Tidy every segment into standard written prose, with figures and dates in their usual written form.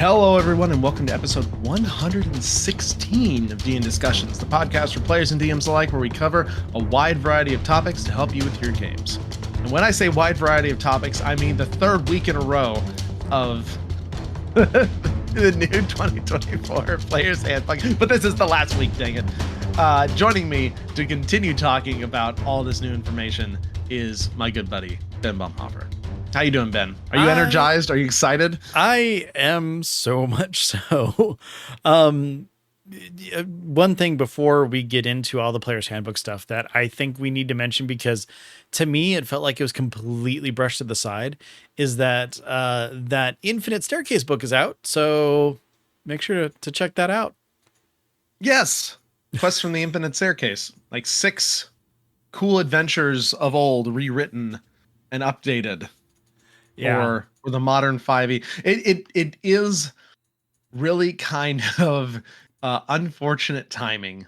Hello, everyone, and welcome to episode 116 of D&D Discussions, the podcast for players and DMs alike, where we cover a wide variety of topics to help you with your games. And when I say wide variety of topics, I mean the third week in a row of the new 2024 Players Handbook. But this is the last week, dang it. Joining me to continue talking about all this new information is my good buddy, Ben Baumhofer. How you doing, Ben? Are you energized? Are you excited? I am so much so. One thing before we get into all the Players Handbook stuff that I think we need to mention, because to me it felt like it was completely brushed to the side, is that that Infinite Staircase book is out. So make sure to check that out. Yes. Quest from the Infinite Staircase. Like 6 cool adventures of old rewritten and updated. Yeah. For the modern 5e. It is really kind of unfortunate timing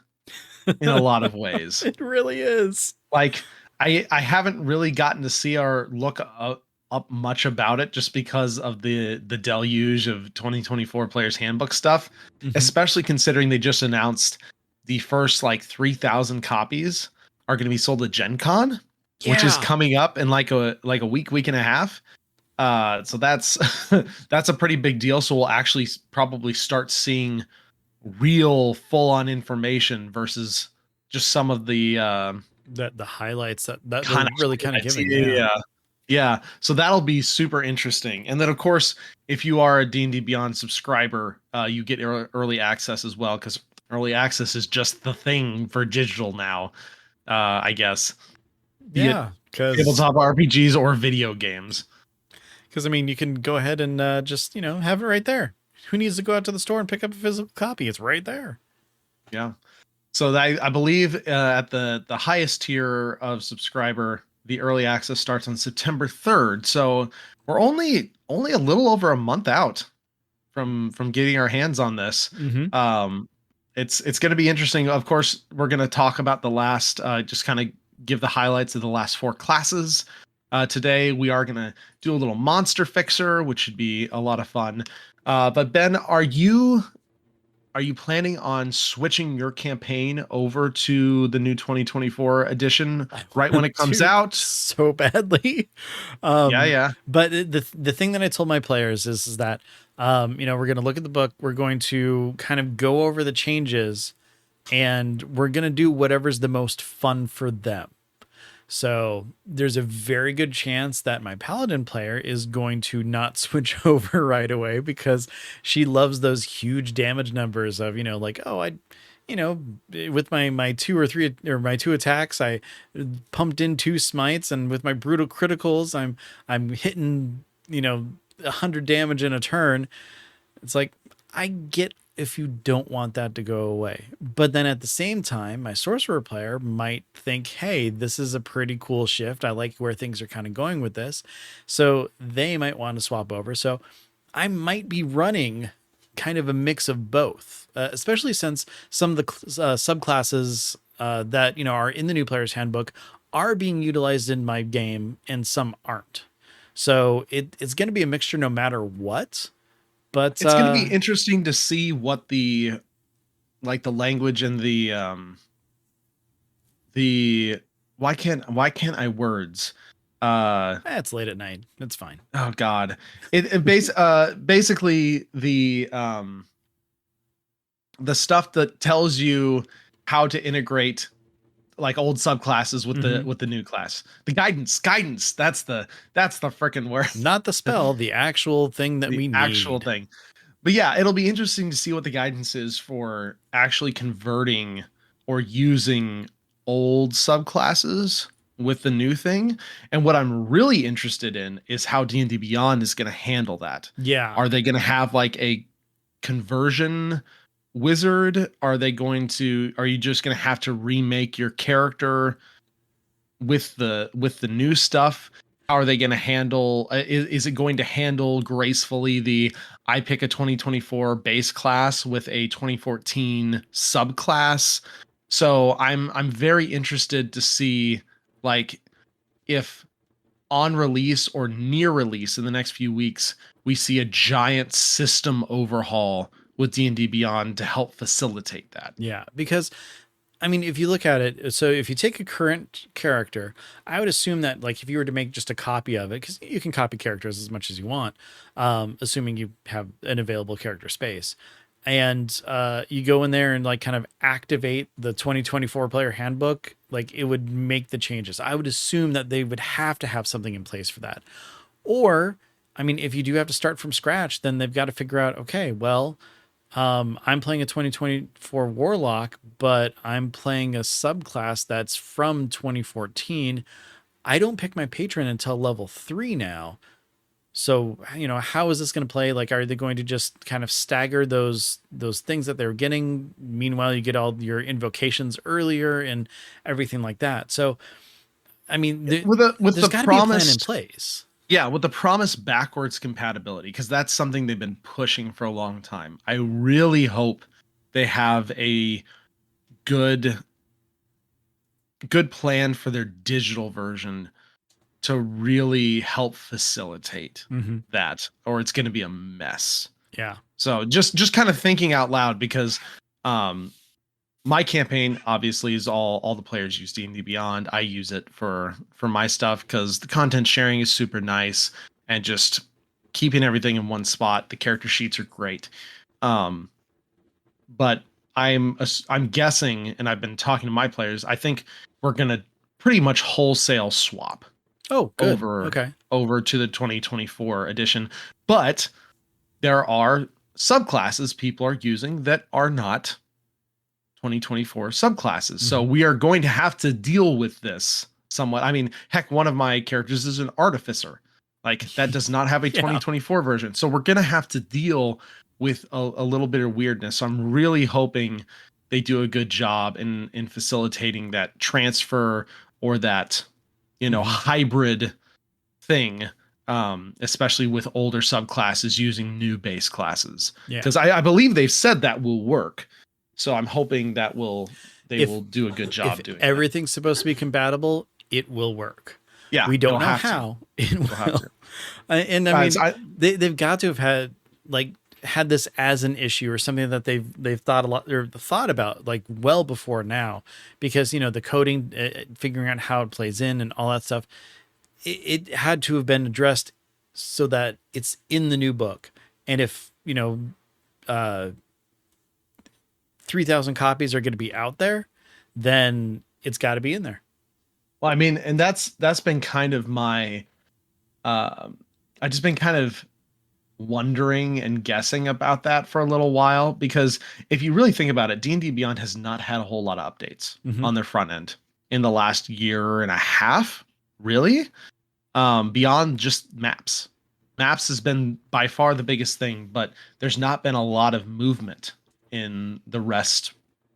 in a lot of ways. It really is. Like I haven't really gotten to see or look up much about it just because of the deluge of 2024 Players Handbook stuff, especially considering they just announced the first like 3,000 copies are going to be sold at Gen Con, which is coming up in like a week and a half. So that's that's a pretty big deal. So we'll actually probably start seeing real full-on information versus just some of the highlights that kind they're really kind of giving. Yeah. So that'll be super interesting. And then of course, if you are a D&D Beyond subscriber, you get early access as well, because early access is just the thing for digital now, I guess. Yeah, because tabletop RPGs or video games. Because, I mean, you can go ahead and just, have it right there. Who needs to go out to the store and pick up a physical copy? It's right there. Yeah. So I believe at the highest tier of subscriber, the early access starts on September 3rd. So we're only a little over a month out from getting our hands on this. It's going to be interesting. Of course, we're going to talk about the last, just kind of give the highlights of the last 4 classes. Today we are going to do a little monster fixer, which should be a lot of fun. But Ben, are you planning on switching your campaign over to the new 2024 edition right when it comes out? So badly. Yeah. But the thing that I told my players is that, we're going to look at the book. We're going to kind of go over the changes, and we're going to do whatever's the most fun for them. So there's a very good chance that my Paladin player is going to not switch over right away, because she loves those huge damage numbers of, with my 2 or 3 or my 2 attacks, I pumped in 2 smites, and with my brutal criticals, I'm hitting, 100 damage in a turn. It's like, I get if you don't want that to go away. But then at the same time, my Sorcerer player might think, hey, this is a pretty cool shift. I like where things are kind of going with this. So they might want to swap over. So I might be running kind of a mix of both, especially since some of the subclasses that, are in the new Player's Handbook are being utilized in my game and some aren't. So it's going to be a mixture no matter what. But it's going to be interesting to see what the language and the why can't I words? It's late at night. It's fine. Oh God. Basically the stuff that tells you how to integrate like old subclasses with the new class. The guidance. That's the freaking word. Not the spell, the actual thing that we need. Actual thing. But yeah, it'll be interesting to see what the guidance is for actually converting or using old subclasses with the new thing. And what I'm really interested in is how D&D Beyond is going to handle that. Yeah. Are they going to have like a conversion wizard? Are you just going to have to remake your character with the new stuff? How are they going to handle, is it going to handle gracefully I pick a 2024 base class with a 2014 subclass? So I'm very interested to see like if on release or near release in the next few weeks, we see a giant system overhaul with D&D Beyond to help facilitate that. Yeah, because I mean, if you look at it, so if you take a current character, I would assume that like if you were to make just a copy of it, because you can copy characters as much as you want, assuming you have an available character space, and you go in there and like kind of activate the 2024 player handbook, like it would make the changes. I would assume that they would have to have something in place for that. Or, I mean, if you do have to start from scratch, then they've got to figure out, okay, well, I'm playing a 2024 Warlock, but I'm playing a subclass that's from 2014. I don't pick my patron until level 3 now. So, you know, how is this going to play? Like, are they going to just kind of stagger those things that they're getting? Meanwhile, you get all your invocations earlier and everything like that. So, I mean, With there's the got to be a plan in promised place. Yeah, with the promised backwards compatibility, because that's something they've been pushing for a long time. I really hope they have a good plan for their digital version to really help facilitate Mm-hmm. that, or it's going to be a mess. Yeah. So just kind of thinking out loud, because um my campaign obviously is all the players use D&D Beyond. I use it for my stuff because the content sharing is super nice, and just keeping everything in one spot. The character sheets are great. But I'm guessing, and I've been talking to my players, I think we're gonna pretty much wholesale swap Oh, good. over Okay. to the 2024 edition. But there are subclasses people are using that are not 2024 subclasses. So Mm-hmm. we are going to have to deal with this somewhat. I mean, heck, one of my characters is an artificer. Like, that does not have a Yeah. 2024 version. So we're going to have to deal with a little bit of weirdness. So I'm really hoping they do a good job in facilitating that transfer, or that, Mm-hmm. hybrid thing, especially with older subclasses using new base classes. Yeah. Because I believe they've said that will work. So I'm hoping that they If will do a good job doing that. everything's supposed to be compatible, it will work. Yeah, We don't it'll know have to. how it It'll have will. to. And I Guys, mean, they've got to have had this as an issue, or something that they've thought a lot, or thought about like well before now, because, you know, the coding, figuring out how it plays in and all that stuff, it had to have been addressed so that it's in the new book. And if, you know, 3,000 copies are going to be out there, then it's got to be in there. Well, I mean, and that's been kind of my I just been kind of wondering and guessing about that for a little while, because if you really think about it, D&D Beyond has not had a whole lot of updates Mm-hmm. on their front end in the last year and a half, really. Beyond just maps. Maps has been by far the biggest thing, but there's not been a lot of movement in the rest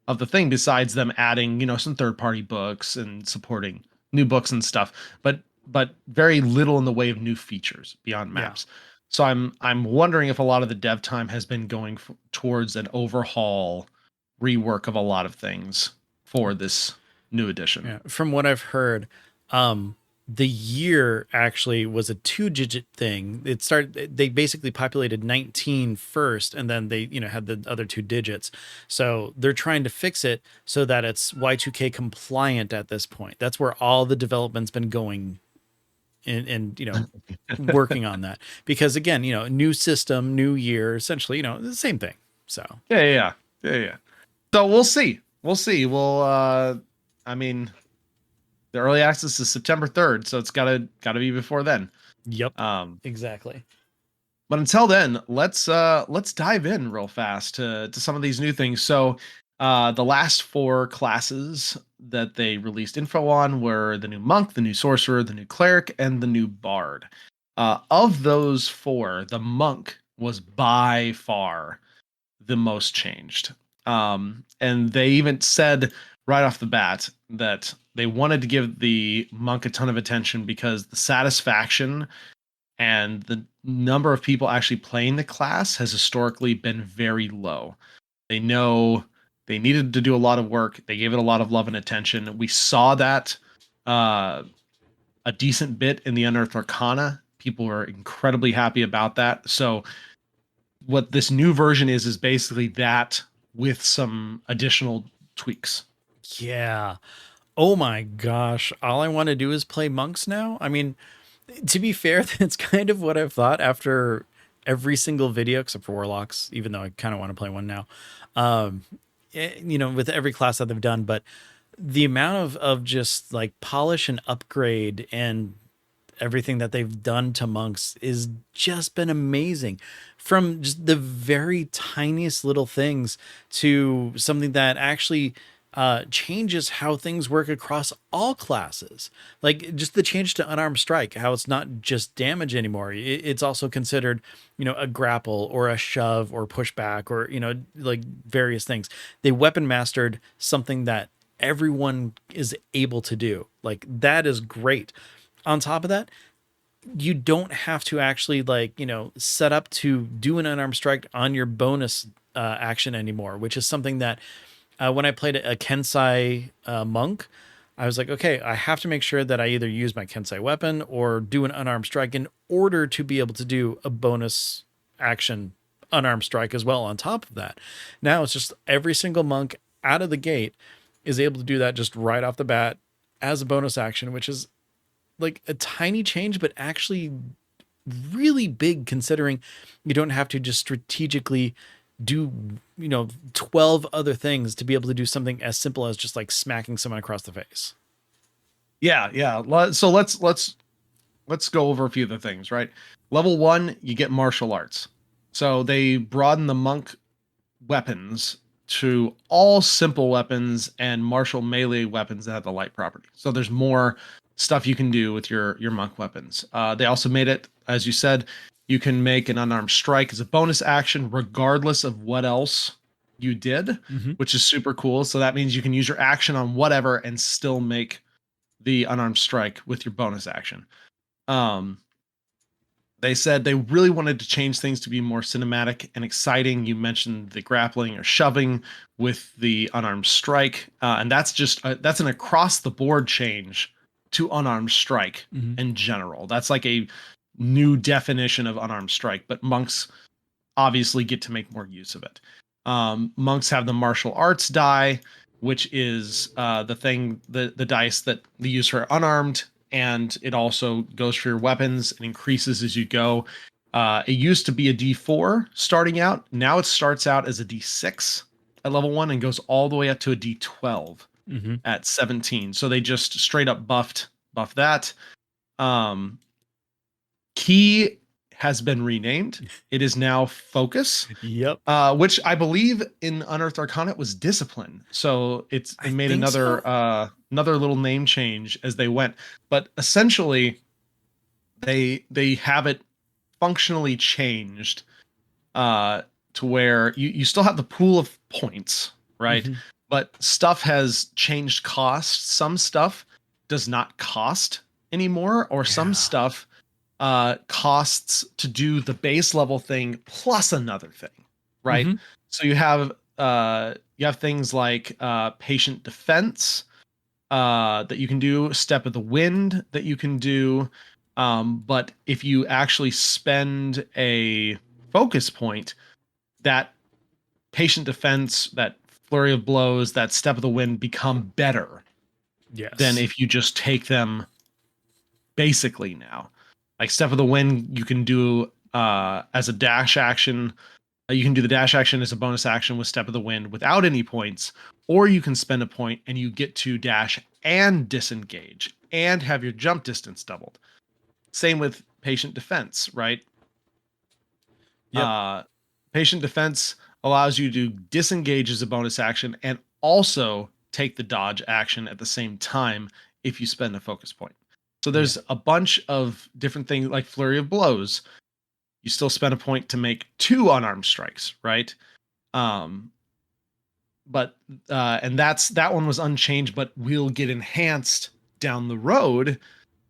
of the thing, besides them adding, some third-party books and supporting new books and stuff, but very little in the way of new features beyond maps. So I'm wondering if a lot of the dev time has been going towards an overhaul, rework of a lot of things for this new edition. Yeah. From what I've heard, the year actually was a 2-digit thing. They basically populated 19 first, and then they, you know, had the other 2 digits. So they're trying to fix it so that it's Y2K compliant at this point. That's where all the development's been going, and you know, working on that. Because again, you know, new system, new year, essentially, you know, the same thing. So Yeah. So we'll see. I mean, the early access is September 3rd, so it's gotta be before then. yep, exactly. But until then, let's dive in real fast to some of these new things. So the last 4 classes that they released info on were the new monk, the new sorcerer, the new cleric, and the new bard. Of those 4, the monk was by far the most changed. And they even said right off the bat that they wanted to give the monk a ton of attention because the satisfaction and the number of people actually playing the class has historically been very low. They know they needed to do a lot of work. They gave it a lot of love and attention. We saw that a decent bit in the Unearthed Arcana People are incredibly happy about that. So what this new version is basically that with some additional tweaks. Yeah. Oh my gosh. All I want to do is play monks now. I mean, to be fair, that's kind of what I've thought after every single video, except for warlocks, even though I kind of want to play one now. Um, with every class that they've done, but the amount of just like polish and upgrade and everything that they've done to monks is just been amazing, from just the very tiniest little things to something that actually changes how things work across all classes. Like just the change to unarmed strike, how it's not just damage anymore. It's also considered, a grapple or a shove or pushback or, like various things. They weapon mastered something that everyone is able to do. Like that is great. On top of that, you don't have to actually set up to do an unarmed strike on your bonus action anymore, which is something that when I played a Kensai monk, I was like, okay, I have to make sure that I either use my Kensai weapon or do an unarmed strike in order to be able to do a bonus action unarmed strike as well on top of that. Now it's just every single monk out of the gate is able to do that just right off the bat as a bonus action, which is like a tiny change, but actually really big considering you don't have to just strategically do 12 other things to be able to do something as simple as just like smacking someone across the face. Yeah. So let's go over a few of the things, right? Level 1, you get martial arts. So they broaden the monk weapons to all simple weapons and martial melee weapons that have the light property. So there's more stuff you can do with your monk weapons. They also made it, as you said, you can make an unarmed strike as a bonus action regardless of what else you did, which is super cool. So that means you can use your action on whatever and still make the unarmed strike with your bonus action. They said they really wanted to change things to be more cinematic and exciting. You mentioned the grappling or shoving with the unarmed strike, and that's just that's an across the board change to unarmed strike in general. That's like a new definition of unarmed strike, but monks obviously get to make more use of it. Monks have the martial arts die, which is the dice that they use for unarmed, and it also goes for your weapons and increases as you go. It used to be a D4 starting out. Now it starts out as a D6 at level 1 and goes all the way up to a D12 at 17. So they just straight up buff that. Key has been renamed. It is now Focus. Yep. Which I believe in Unearthed Arcana was Discipline. So it made another another little name change as they went. But essentially, they have it functionally changed to where you still have the pool of points, right? But stuff has changed costs. Some stuff does not cost anymore, or some stuff costs to do the base level thing plus another thing, right? So you have things like patient defense that you can do, step of the wind that you can do, but if you actually spend a focus point, that patient defense, that flurry of blows, that step of the wind become better than if you just take them basically now. Like Step of the Wind, you can do as a dash action. You can do the dash action as a bonus action with Step of the Wind without any points, or you can spend a point and you get to dash and disengage and have your jump distance doubled. Same with Patient Defense, right? Patient Defense allows you to disengage as a bonus action and also take the dodge action at the same time if you spend a focus point. So there's a bunch of different things like Flurry of Blows. You still spend a point to make 2 unarmed strikes, right? And that one was unchanged, but will get enhanced down the road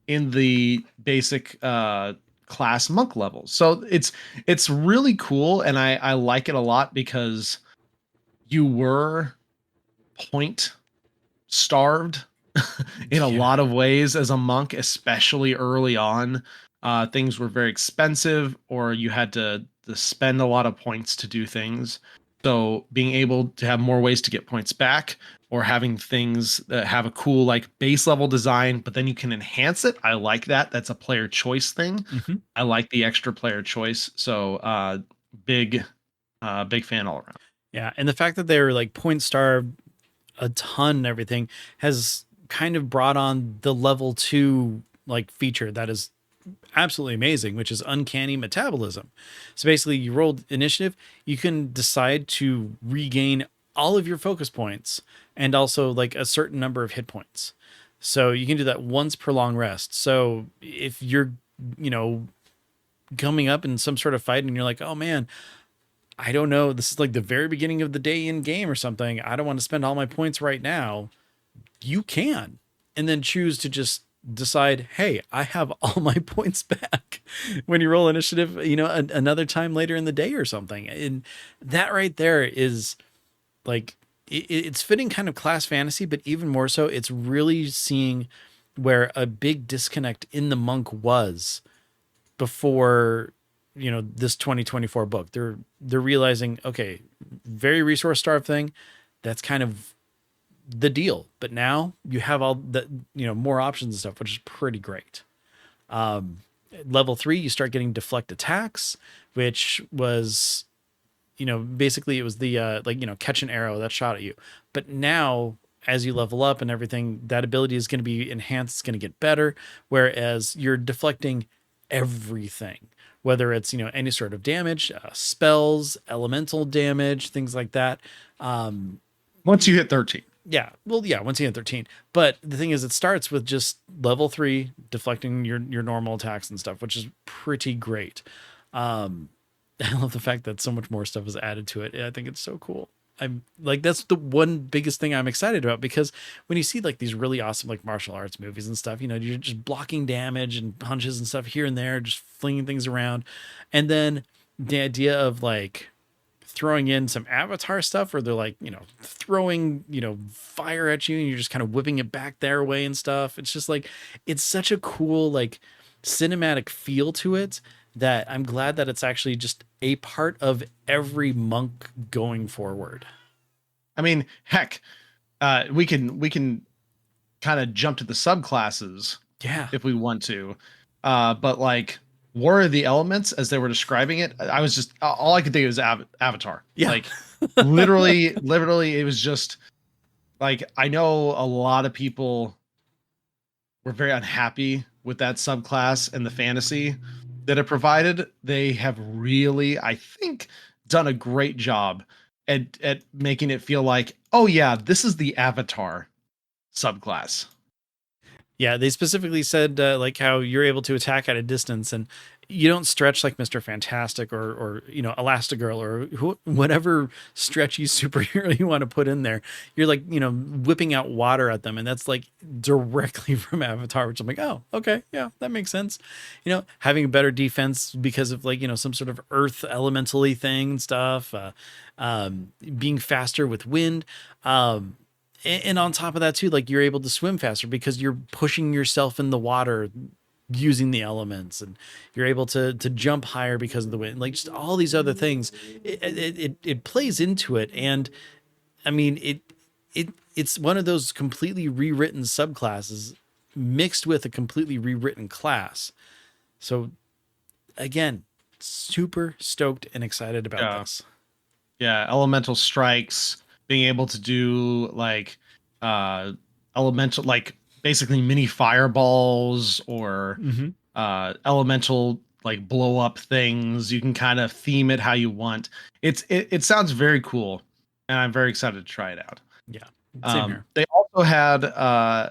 in the basic class monk levels. So it's really cool, and I like it a lot because you were point starved in a lot of ways as a monk, especially early on. things were very expensive, or you had to spend a lot of points to do things. So being able to have more ways to get points back, or having things that have a cool like base level design, but then you can enhance it. I like that. That's a player choice thing. Hmm. I like the extra player choice. So big big fan all around. Yeah, and the fact that they're like point star a ton and everything has kind of brought on the level 2 like feature that is absolutely amazing, which is uncanny metabolism. So basically, you rolled initiative, you can decide to regain all of your focus points and also like a certain number of hit points. So you can do that once per long rest. So if you're, you know, coming up in some sort of fight and you're like, oh man, I don't know, this is like the very beginning of the day in game or something. I don't want to spend all my points right now. You can, and then choose to just decide, hey, I have all my points back when you roll initiative, you know, another time later in the day or something. And that right there is like, it's fitting kind of class fantasy, but even more so, it's really seeing where a big disconnect in the monk was before, you know, this 2024 book. They're realizing, okay, very resource starved thing. That's kind of the deal. But now you have all the, you know, more options and stuff, which is pretty great. Um, Level 3, you start getting deflect attacks, which was, you know, basically it was the like, you know, catch an arrow that shot at you. But now as you level up and everything, that ability is going to be enhanced. It's going to get better. Whereas you're deflecting everything, whether it's, you know, any sort of damage, spells, elemental damage, things like that. Once you hit 13. Yeah. Well, yeah, once you hit 13. But the thing is, it starts with just level 3 deflecting your normal attacks and stuff, which is pretty great. I love the fact that so much more stuff is added to it. I think it's so cool. I'm like, that's the one biggest thing I'm excited about, because when you see like these really awesome like martial arts movies and stuff, you know, you're just blocking damage and punches and stuff here and there, just flinging things around. And then the idea of like throwing in some Avatar stuff where they're like, you know, throwing, you know, fire at you and you're just kind of whipping it back their way and stuff. It's just like, it's such a cool, like, cinematic feel to it that I'm glad that it's actually just a part of every monk going forward. I mean, heck, we can kind of jump to the subclasses Yeah. if we want to. But like War of the Elements, as they were describing it, I was just all I could think was Avatar. Yeah. Like literally, it was just like I know a lot of people were very unhappy with that subclass and the fantasy that it provided. They have really, I think, done a great job at making it feel like, oh yeah, this is the Avatar subclass. Yeah, they specifically said like how you're able to attack at a distance, and you don't stretch like Mr. Fantastic or you know, Elastigirl or whatever stretchy superhero you want to put in there. You're like, you know, whipping out water at them, and that's like directly from Avatar, which I'm like, oh, okay, yeah, that makes sense. You know, having a better defense because of like, you know, some sort of earth elementally thing and stuff. Being faster with wind. And on top of that too, like you're able to swim faster because you're pushing yourself in the water using the elements, and you're able to jump higher because of the wind, like just all these other things. It plays into it. And I mean, it's one of those completely rewritten subclasses mixed with a completely rewritten class. So again, super stoked and excited about Yeah. this. Yeah, elemental strikes, being able to do like elemental, like basically mini fireballs, or Mm-hmm. elemental like blow up things. You can kind of theme it how you want. It sounds very cool, and I'm very excited to try it out. Yeah, same here. They also had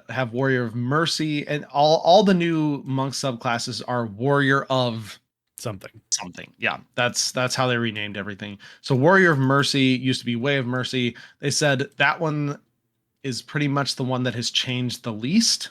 have Warrior of Mercy, and all the new monk subclasses are Warrior of Something. something. Yeah, that's how they renamed everything. So Warrior of Mercy used to be Way of Mercy. They said that one is pretty much the one that has changed the least.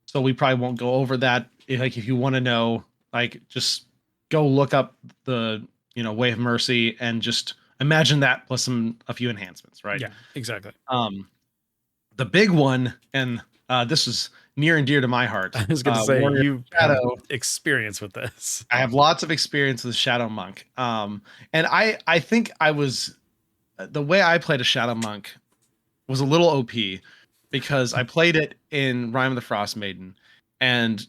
So we probably won't go over that. If you want to know, like just go look up the, you know, Way of Mercy and just imagine that plus a few enhancements, right? Yeah, exactly. The big one, and this is near and dear to my heart. I was going to say Warrior you have Shadow. experience with this. I have lots of experience with Shadow Monk. And I think I was the way I played a Shadow Monk was a little OP because I played it in Rime of the Frost Maiden, and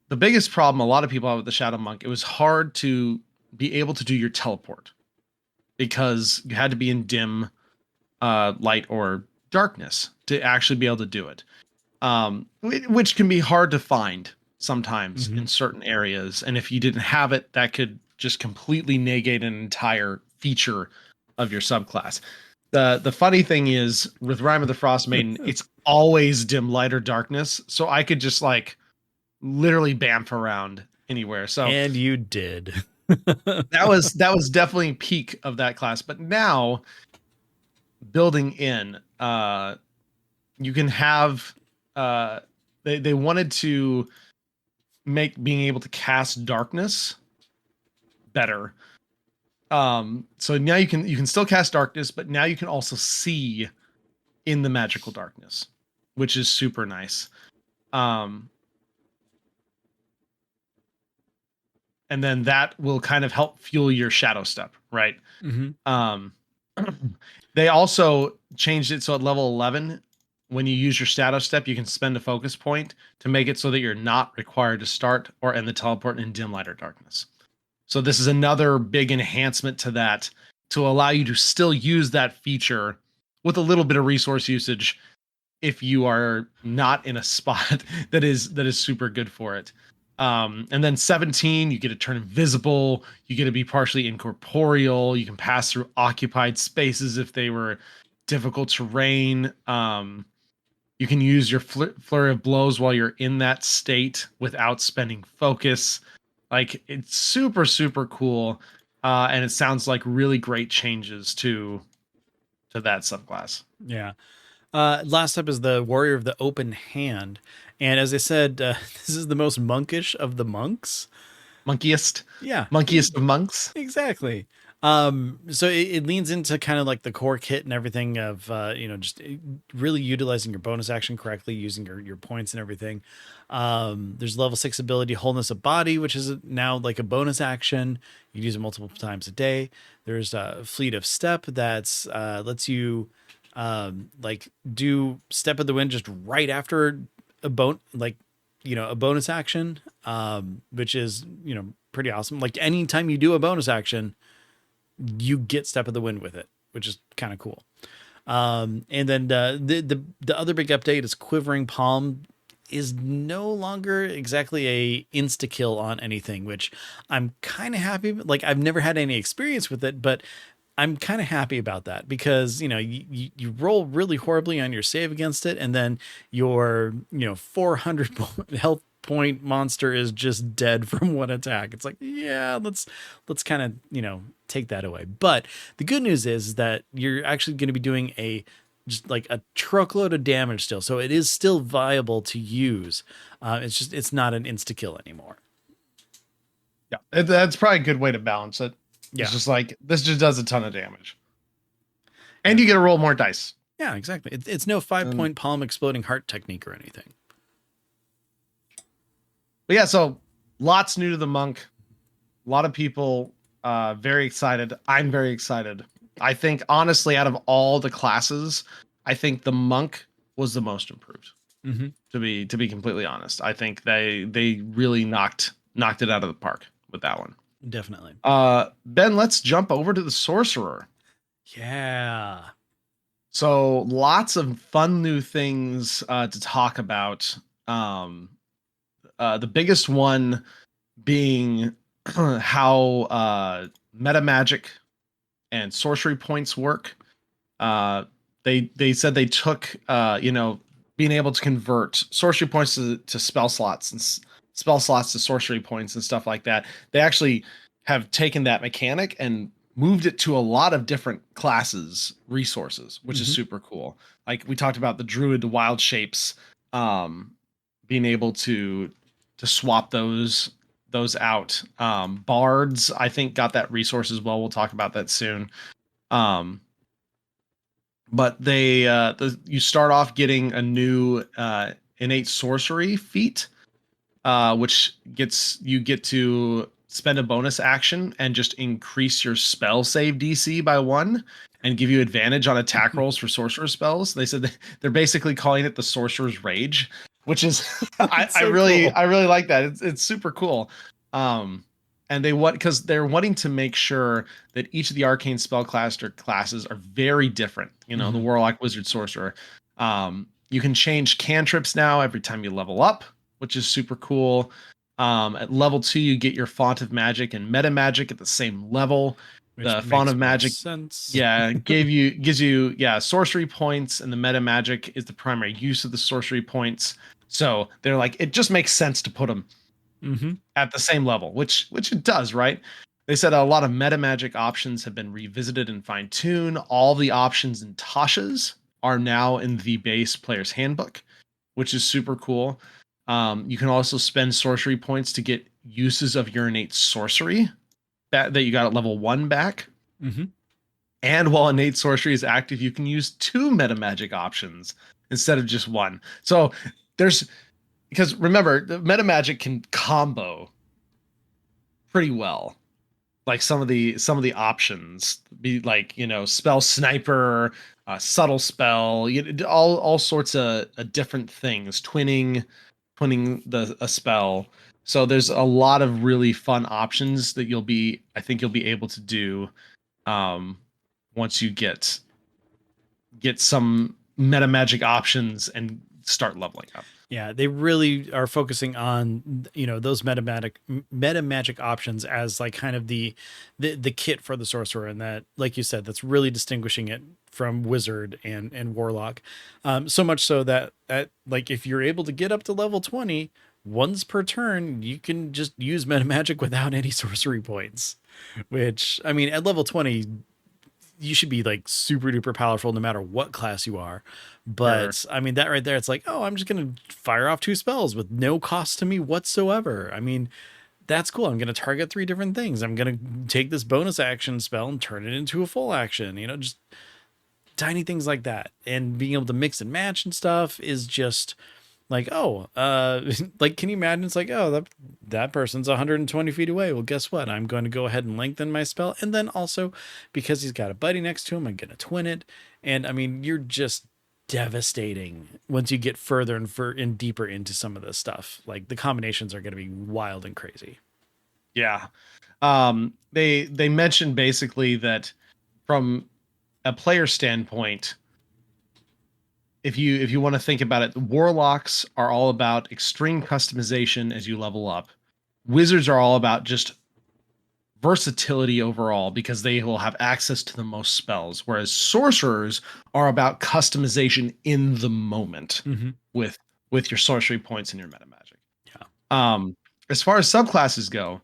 the biggest problem a lot of people have with the Shadow Monk, it was hard to be able to do your teleport because you had to be in dim light or darkness to actually be able to do it, which can be hard to find sometimes in certain areas. And if you didn't have it, that could just completely negate an entire feature of your subclass. The funny thing is with Rime of the Frost Maiden, it's always dim light or darkness, so I could just like literally bamf around anywhere. So And you did. that was definitely peak of that class. But now building in, you can have they wanted to make being able to cast darkness better. So now you can still cast darkness, but now you can also see in the magical darkness, which is super nice. And then that will kind of help fuel your shadow step, right? Um, they also changed it so at level 11, when you use your shadow step, you can spend a focus point to make it so that you're not required to start or end the teleport in dim light or darkness. So this is another big enhancement to that to allow you to still use that feature with a little bit of resource usage if you are not in a spot that is super good for it. And then 17, you get to turn invisible, you get to be partially incorporeal, you can pass through occupied spaces if they were difficult terrain. You can use your flurry of blows while you're in that state without spending focus. Like, it's super, super cool. And it sounds like really great changes to that subclass. Yeah. Last up is the Warrior of the Open Hand. And as I said, this is the most monkish of the monks. Monkiest. Yeah. Monkiest of monks. Exactly. So it leans into kind of like the core kit and everything of, just really utilizing your bonus action correctly, using your points and everything. There's level 6 ability, Wholeness of Body, which is now like a bonus action. You can use it multiple times a day. There's a Fleet of Step that's lets you like do Step of the Wind just right after a a bonus action, which is, pretty awesome. Like anytime you do a bonus action, you get Step of the Wind with it, which is kind of cool. And then the other big update is Quivering Palm is no longer exactly a insta kill on anything, which I'm kind of happy. Like, I've never had any experience with it, but I'm kind of happy about that because, you roll really horribly on your save against it, and then your 400 health point monster is just dead from one attack. It's like, yeah, let's kind of take that away. But the good news is that you're actually going to be doing just like a truckload of damage still, so it is still viable to use. It's not an insta kill anymore. Yeah, that's probably a good way to balance it. Yeah. It's just like, this just does a ton of damage, and you get to roll more dice. Yeah, exactly. It's no 5-point palm exploding heart technique or anything. But yeah, so lots new to the monk. A lot of people very excited. I'm very excited. I think, honestly, out of all the classes, I think the monk was the most improved. To be completely honest, I think they really knocked it out of the park with that one. Definitely. Ben, let's jump over to the sorcerer. Yeah. So lots of fun new things to talk about. The biggest one being how meta magic and sorcery points work. They said they took being able to convert sorcery points to spell slots and spell slots to sorcery points and stuff like that. They actually have taken that mechanic and moved it to a lot of different classes resources, which is super cool. Like we talked about the druid wild shapes, being able to swap those out. Bards, I think, got that resource as well. We'll talk about that soon. But they you start off getting a new innate sorcery feat, which you get to spend a bonus action and just increase your spell save DC by 1 and give you advantage on attack rolls for sorcerer spells. They said they're basically calling it the Sorcerer's Rage, which is I really cool. I really like that. It's super cool. And because they're wanting to make sure that each of the arcane spellcaster classes are very different. The Warlock, Wizard, Sorcerer. You can change cantrips now every time you level up, which is super cool. At level 2, you get your Font of Magic and Meta Magic at the same level. Which The makes Font of more Magic, sense. gives you sorcery points, and the Meta Magic is the primary use of the sorcery points. So they're like, it just makes sense to put them at the same level, which it does, right? They said a lot of meta magic options have been revisited and fine-tuned. All the options in Tasha's are now in the base player's handbook, which is super cool. You can also spend sorcery points to get uses of your innate sorcery that you got at level 1 back. And while innate sorcery is active, you can use 2 meta magic options instead of just 1. So because remember, the meta magic can combo pretty well. Like some of the options be like, spell sniper, subtle spell, all sorts of different things, twinning a spell. So there's a lot of really fun options that I think you'll be able to do once you get some meta magic options and start leveling up. Yeah, they really are focusing on those meta magic options as like kind of the kit for the sorcerer, and that, like you said, that's really distinguishing it from wizard and warlock. So much so that like if you're able to get up to level 20 once per turn, you can just use meta magic without any sorcery points. Which, I mean, at level 20, you should be like super duper powerful no matter what class you are. But sure. I mean, that right there, it's like, oh, I'm just going to fire off 2 spells with no cost to me whatsoever. I mean, that's cool. I'm going to target 3 different things. I'm going to take this bonus action spell and turn it into a full action, just tiny things like that. And being able to mix and match and stuff is just like, like, can you imagine? It's like, oh, that person's 120 feet away. Well, guess what? I'm going to go ahead and lengthen my spell. And then also, because he's got a buddy next to him, I'm going to twin it. And I mean, you're just devastating once you get further and deeper into some of this stuff. Like, the combinations are going to be wild and crazy. Yeah. They mentioned basically that from a player standpoint, if you want to think about it, the warlocks are all about extreme customization as you level up. Wizards are all about just versatility overall because they will have access to the most spells, whereas sorcerers are about customization in the moment with your sorcery points and your meta magic. Yeah. As far as subclasses go,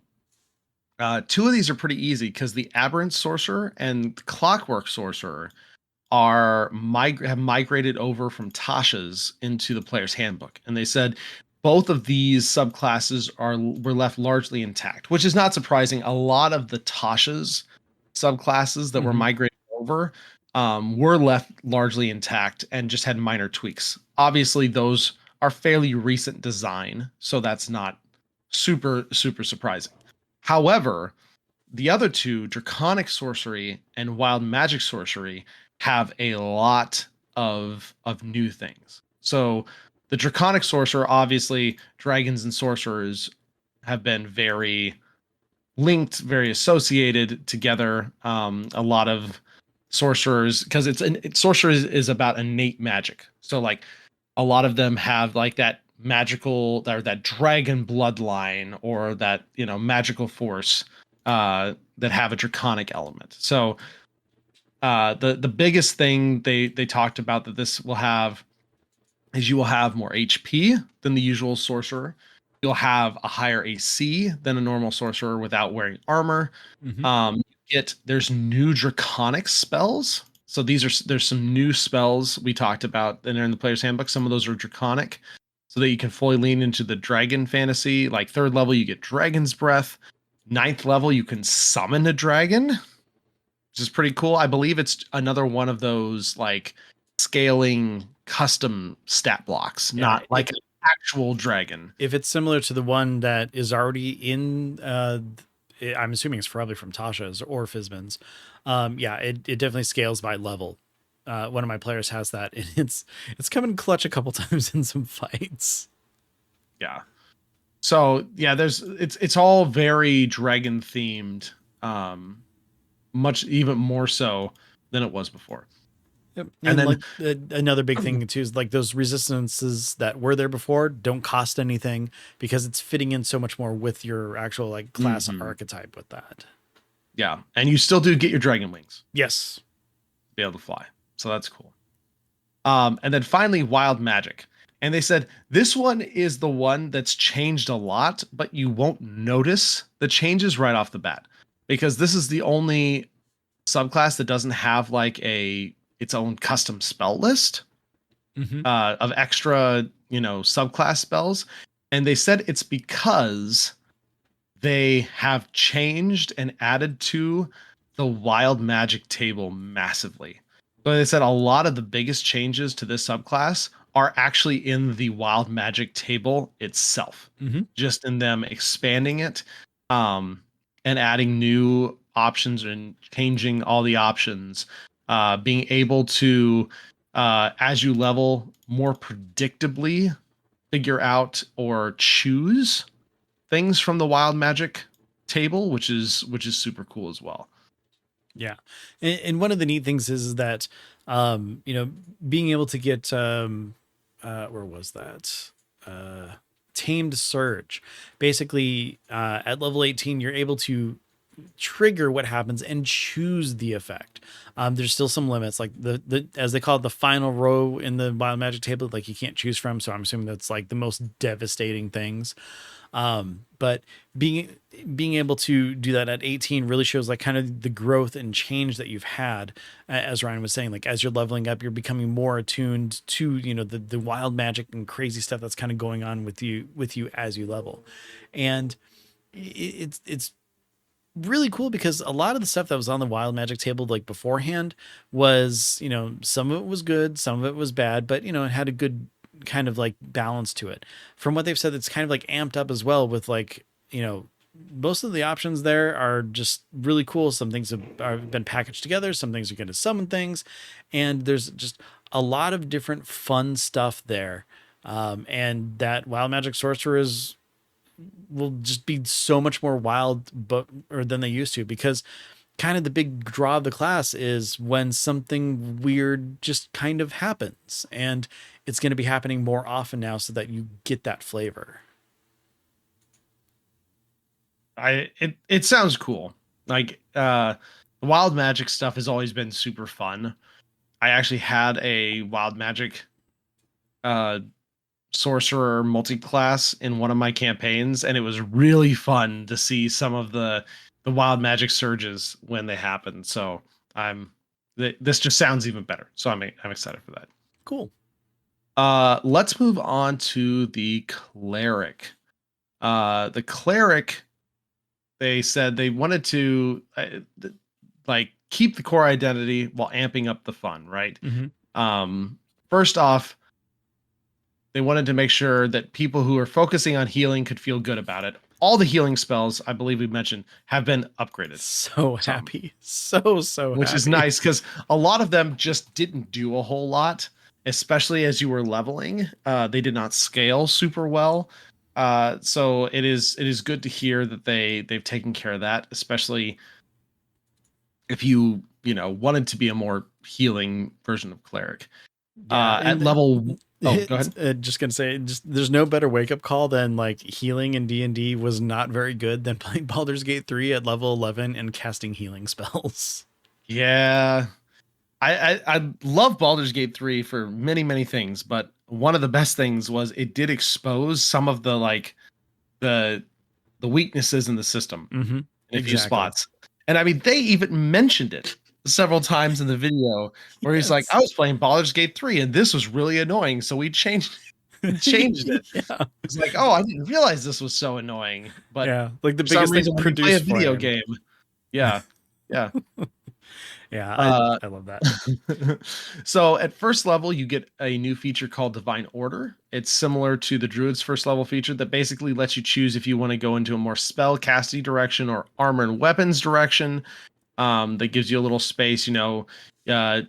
2 of these are pretty easy because the aberrant sorcerer and clockwork sorcerer have migrated over from Tasha's into the player's handbook, and they said both of these subclasses were left largely intact, which is not surprising. A lot of the Tasha's subclasses that were migrated over were left largely intact and just had minor tweaks. Obviously, those are fairly recent design, so that's not super surprising. However, the other 2, Draconic Sorcery and Wild Magic Sorcery, have a lot of new things. So the Draconic Sorcerer, obviously, dragons and sorcerers have been very linked, very associated together. A lot of sorcerers, because sorcerers is about innate magic. So like a lot of them have like that magical or that dragon bloodline or that magical force that have a draconic element. So the biggest thing they talked about that this will have is you will have more HP than the usual sorcerer. You'll have a higher AC than a normal sorcerer without wearing armor. There's new draconic spells. So there's some new spells we talked about and they're in the player's handbook. Some of those are draconic, so that you can fully lean into the dragon fantasy. Like 3rd level, you get Dragon's Breath. 9th level, you can summon a dragon, which is pretty cool. I believe it's another one of those like scaling custom stat blocks, Yeah, not like an actual dragon. if it's similar to the one that is already in, I'm assuming it's probably from Tasha's or Fizban's. Yeah, it definitely scales by level. One of my players has that, and it's come in clutch a couple times in some fights. Yeah. So yeah, it's all very dragon themed, much even more so than it was before. Yep. And And then like another big thing too is like those resistances that were there before don't cost anything because it's fitting in so much more with your actual like class archetype with that. yeah, and you still do get your dragon wings Yes. to be able to fly. So that's cool. And then finally wild magic. And they said this one is the one that's changed a lot, but you won't notice the changes right off the bat because this is the only subclass that doesn't have like its own custom spell list of extra, subclass spells. And they said it's because they have changed and added to the wild magic table massively. So they said a lot of the biggest changes to this subclass are actually in the wild magic table itself, just in them expanding it, and adding new options and changing all the options, being able to, as you level, more predictably figure out or choose things from the wild magic table, which is super cool as well. Yeah. And one of the neat things is that, being able to get, where was that? Tamed Surge. Basically, at level 18, you're able to trigger what happens and choose the effect. There's still some limits, like the as they call it, the final row in the wild magic table, like you can't choose from. So I'm assuming that's like the most devastating things. But being able to do that at 18 really shows like kind of the growth and change that you've had. As Ryan was saying, like as you're leveling up, you're becoming more attuned to, the wild magic and crazy stuff that's kind of going on with you as you level. And it's really cool because a lot of the stuff that was on the wild magic table like beforehand was, some of it was good, some of it was bad, but it had a good kind of like balance to it. From what they've said, it's kind of like amped up as well with like, most of the options there are just really cool. Some things have been packaged together, some things are going to summon things, and there's just a lot of different fun stuff there. And that wild magic sorcerers will just be so much more wild than they used to, because kind of the big draw of the class is when something weird just kind of happens, and it's going to be happening more often now so that you get that flavor. It sounds cool. Like the wild magic stuff has always been super fun. I actually had a wild magic sorcerer multi-class in one of my campaigns, and it was really fun to see some of the wild magic surges when they happen. So this just sounds even better. So I'm excited for that. Cool. Let's move on to the cleric. The cleric, they said they wanted to like keep the core identity while amping up the fun, right? First off, they wanted to make sure that people who are focusing on healing could feel good about it. All the healing spells, I believe we mentioned, have been upgraded. So happy. So which happy. is nice because a lot of them just didn't do a whole lot, especially as you were leveling. They did not scale super well. So it is good to hear that they've taken care of that, especially if you wanted to be a more healing version of cleric. At level go ahead. Just gonna say, there's no better wake up call than like healing in D&D was not very good than playing Baldur's Gate 3 at level 11 and casting healing spells. Yeah, I love Baldur's Gate 3 for many things, but one of the best things was it did expose some of the like the weaknesses in the system in a few spots. And I mean, they even mentioned it several times in the video where he's like, I was playing Baldur's Gate 3 and this was really annoying, so we changed it. Yeah. It's like, oh, I didn't realize this was so annoying. But yeah, like the for some biggest thing reason when you play a produced video game. Yeah. Yeah. Yeah, Uh, I love that. so at first level, you get a new feature called Divine Order. It's similar to the Druid's first level feature that basically lets you choose if you want to go into a more spell casting direction or armor and weapons direction. That gives you a little space, uh,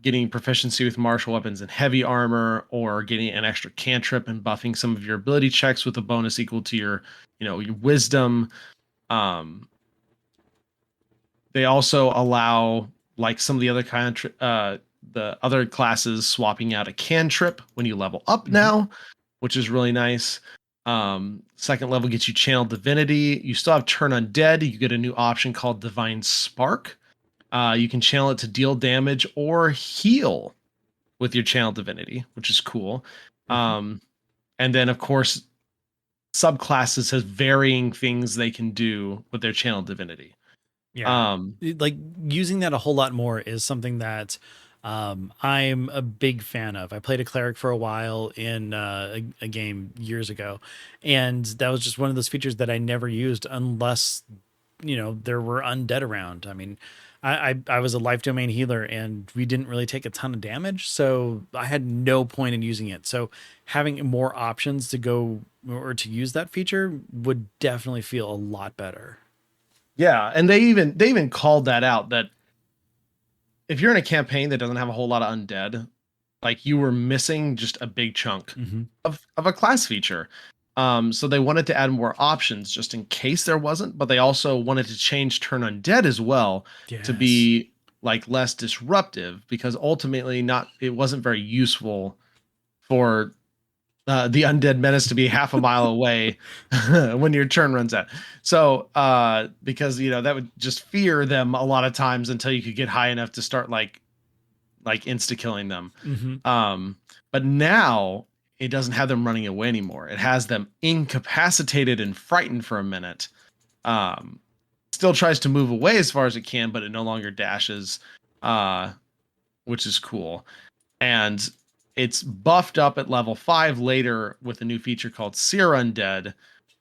getting proficiency with martial weapons and heavy armor, or getting an extra cantrip and buffing some of your ability checks with a bonus equal to your wisdom. Um, they also allow, like some of the other the other classes, swapping out a cantrip when you level up Mhm. now, which is really nice. Second level gets you channel divinity. You still have turn undead. You get a new option called divine spark. You can channel it to deal damage or heal with your channel divinity, which is cool. Mhm. And then of course, subclasses has varying things they can do with their channel divinity. Yeah. Um, Like using that a whole lot more is something that I'm a big fan of. I played a cleric for a while in a game years ago, and that was just one of those features that I never used unless there were undead around. I mean, I was a life domain healer and we didn't really take a ton of damage, so I had no point in using it. So having more options to go or to use that feature would definitely feel a lot better. yeah, and they even called that out, that if you're in a campaign that doesn't have a whole lot of undead, like, you were missing just a big chunk Hmm. of a class feature. So they wanted to add more options just in case there wasn't, but they also wanted to change turn undead as well to Yes. be like less disruptive, because ultimately not it wasn't very useful for the undead menace to be half a mile away when your turn runs out. So because that would just fear them a lot of times until you could get high enough to start like insta killing them. Hmm. Um, but now it doesn't have them running away anymore. It has them incapacitated and frightened for a minute. Um, Still tries to move away as far as it can, but it no longer dashes, uh, which is cool. And it's buffed up at level 5 later with a new feature called Sear Undead,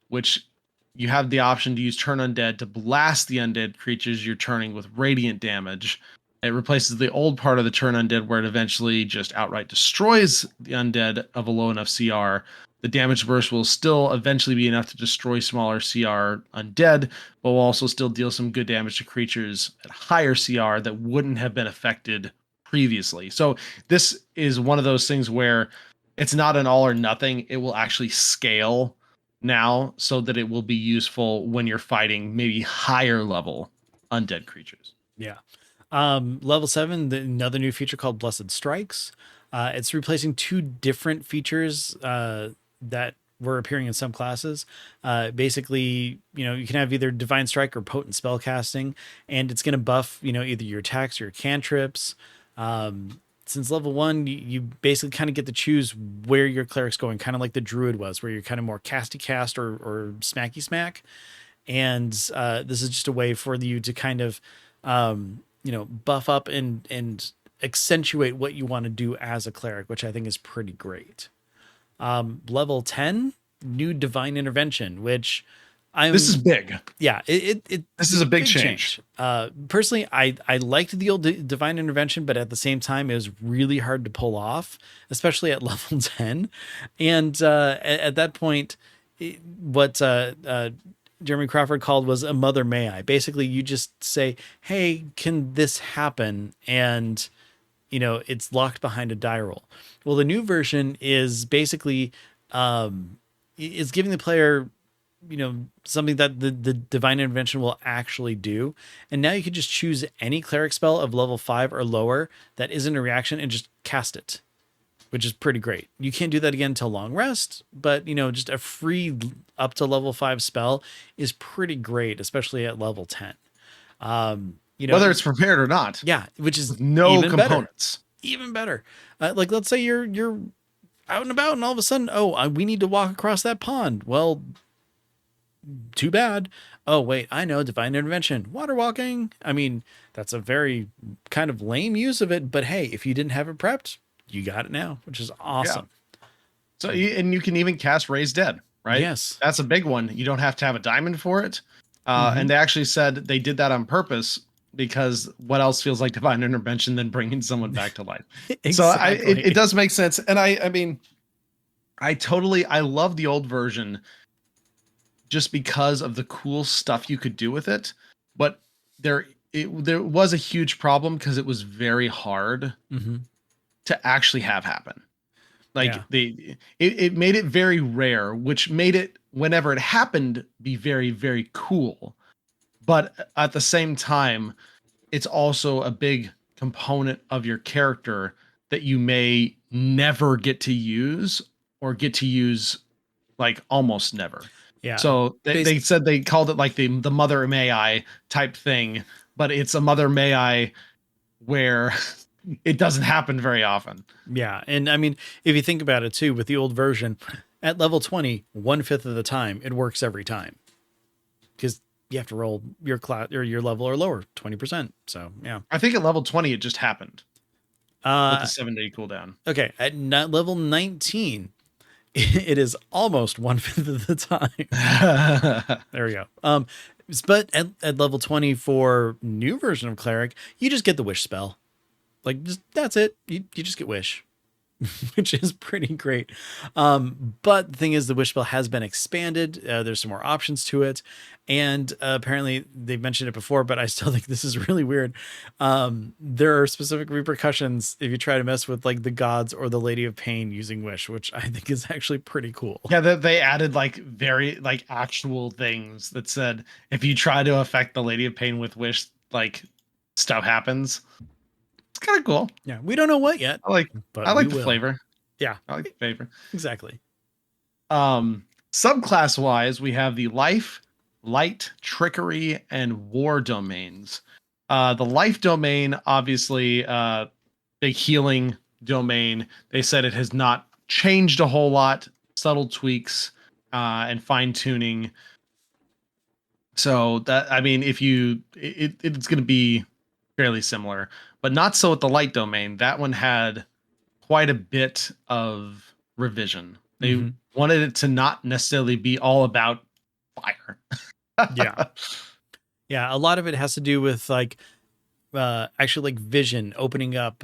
which you have the option to use Turn Undead to blast the undead creatures you're turning with radiant damage. It replaces the old part of the Turn Undead where it eventually just outright destroys the undead of a low enough CR. The damage burst will still eventually be enough to destroy smaller CR undead, but will also still deal some good damage to creatures at higher CR that wouldn't have been affected previously. So this is one of those things where it's not an all or nothing. It will actually scale now so that it will be useful when you're fighting maybe higher level undead creatures. Yeah. Level 7, another new feature called Blessed Strikes. It's replacing two different features that were appearing in some classes. Basically, you can have either Divine Strike or Potent Spell Casting, and it's going to buff, either your attacks or your cantrips. Since level 1, you basically kind of get to choose where your cleric's going, kind of like the Druid was, where you're kind of more casty cast or smacky smack. And this is just a way for you to kind of buff up and accentuate what you want to do as a cleric, which I think is pretty great. Level 10, new divine intervention, which This is I'm big. yeah, it This is it's a a big big change. change. Personally, I liked the old divine intervention, but at the same time, it was really hard to pull off, especially at level 10. And at that point, what Jeremy Crawford called was a mother may I. Basically, you just say, "Hey, can this happen?" And it's locked behind a die roll. Well, the new version is basically is giving the player something that the divine intervention will actually do, and now you can just choose any cleric spell of level 5 or lower that isn't a reaction and just cast it, which is pretty great. You can't do that again until long rest, but just a free up to level 5 spell is pretty great, especially at level 10. You know Whether it's prepared or not, Yeah, which is with no even better. components. Even better. Like, let's say you're out and about and all of a sudden, oh, we need to walk across that pond. Well, too bad. Oh, wait, I know, divine intervention, water walking. I mean, that's a very kind of lame use of it, but hey, if you didn't have it prepped, you got it now, which is Yeah. awesome. So and you can even cast Raise Dead, right? Yes. That's a big one. You don't have to have a diamond for it. Hmm. And they actually said they did that on purpose because what else feels like divine intervention than bringing someone back to life? So Exactly. it does make sense. And I mean, I love the old version just because of the cool stuff you could do with it. But there was a huge problem because it was very hard Hmm. to actually have happen. Yeah. Like it made it very rare, which made it whenever it happened be very, very cool. But at the same time, it's also a big component of your character that you may never get to use or get to use like almost never. Yeah. So Bas- they said they called it like the mother may I type thing, but it's a mother may I where it doesn't happen very often. yeah. And I mean, if you think about it too, with the old version, at level 20, 1/5 of the time, it works every time because you have to roll your class or your level or lower 20%. So, yeah. I think at level 20 it just happened with the Uh, 7-day cooldown. okay. At level 19, it is almost 1/5 of the time. There we go. But at level 20 for new version of Cleric, you just get the wish spell. Like, just that's it. You just get wish, which is pretty great. But the thing is, the wish spell has been expanded. There's some more options to it, and apparently they've mentioned it before. But I still think this is really weird. There are specific repercussions if you try to mess with like the gods or the Lady of Pain using wish, which I think is actually pretty cool. Yeah, they added like very like actual things that said if you try to affect the Lady of Pain with wish, like stuff happens. It's kind of cool. Yeah, we don't know what yet, I like but I we like the will. flavor. Yeah, I like the flavor. exactly. Subclass wise, we have the life, light, trickery, and war domains. The life domain, obviously, big healing domain. They said it has not changed a whole lot, subtle tweaks and fine tuning. So that I mean, if you it's going to be fairly similar, but not so with the light domain. That one had quite a bit of revision. They Hmm. wanted it to not necessarily be all about fire. Yeah, yeah. A lot of it has to do with like actually like vision, opening up,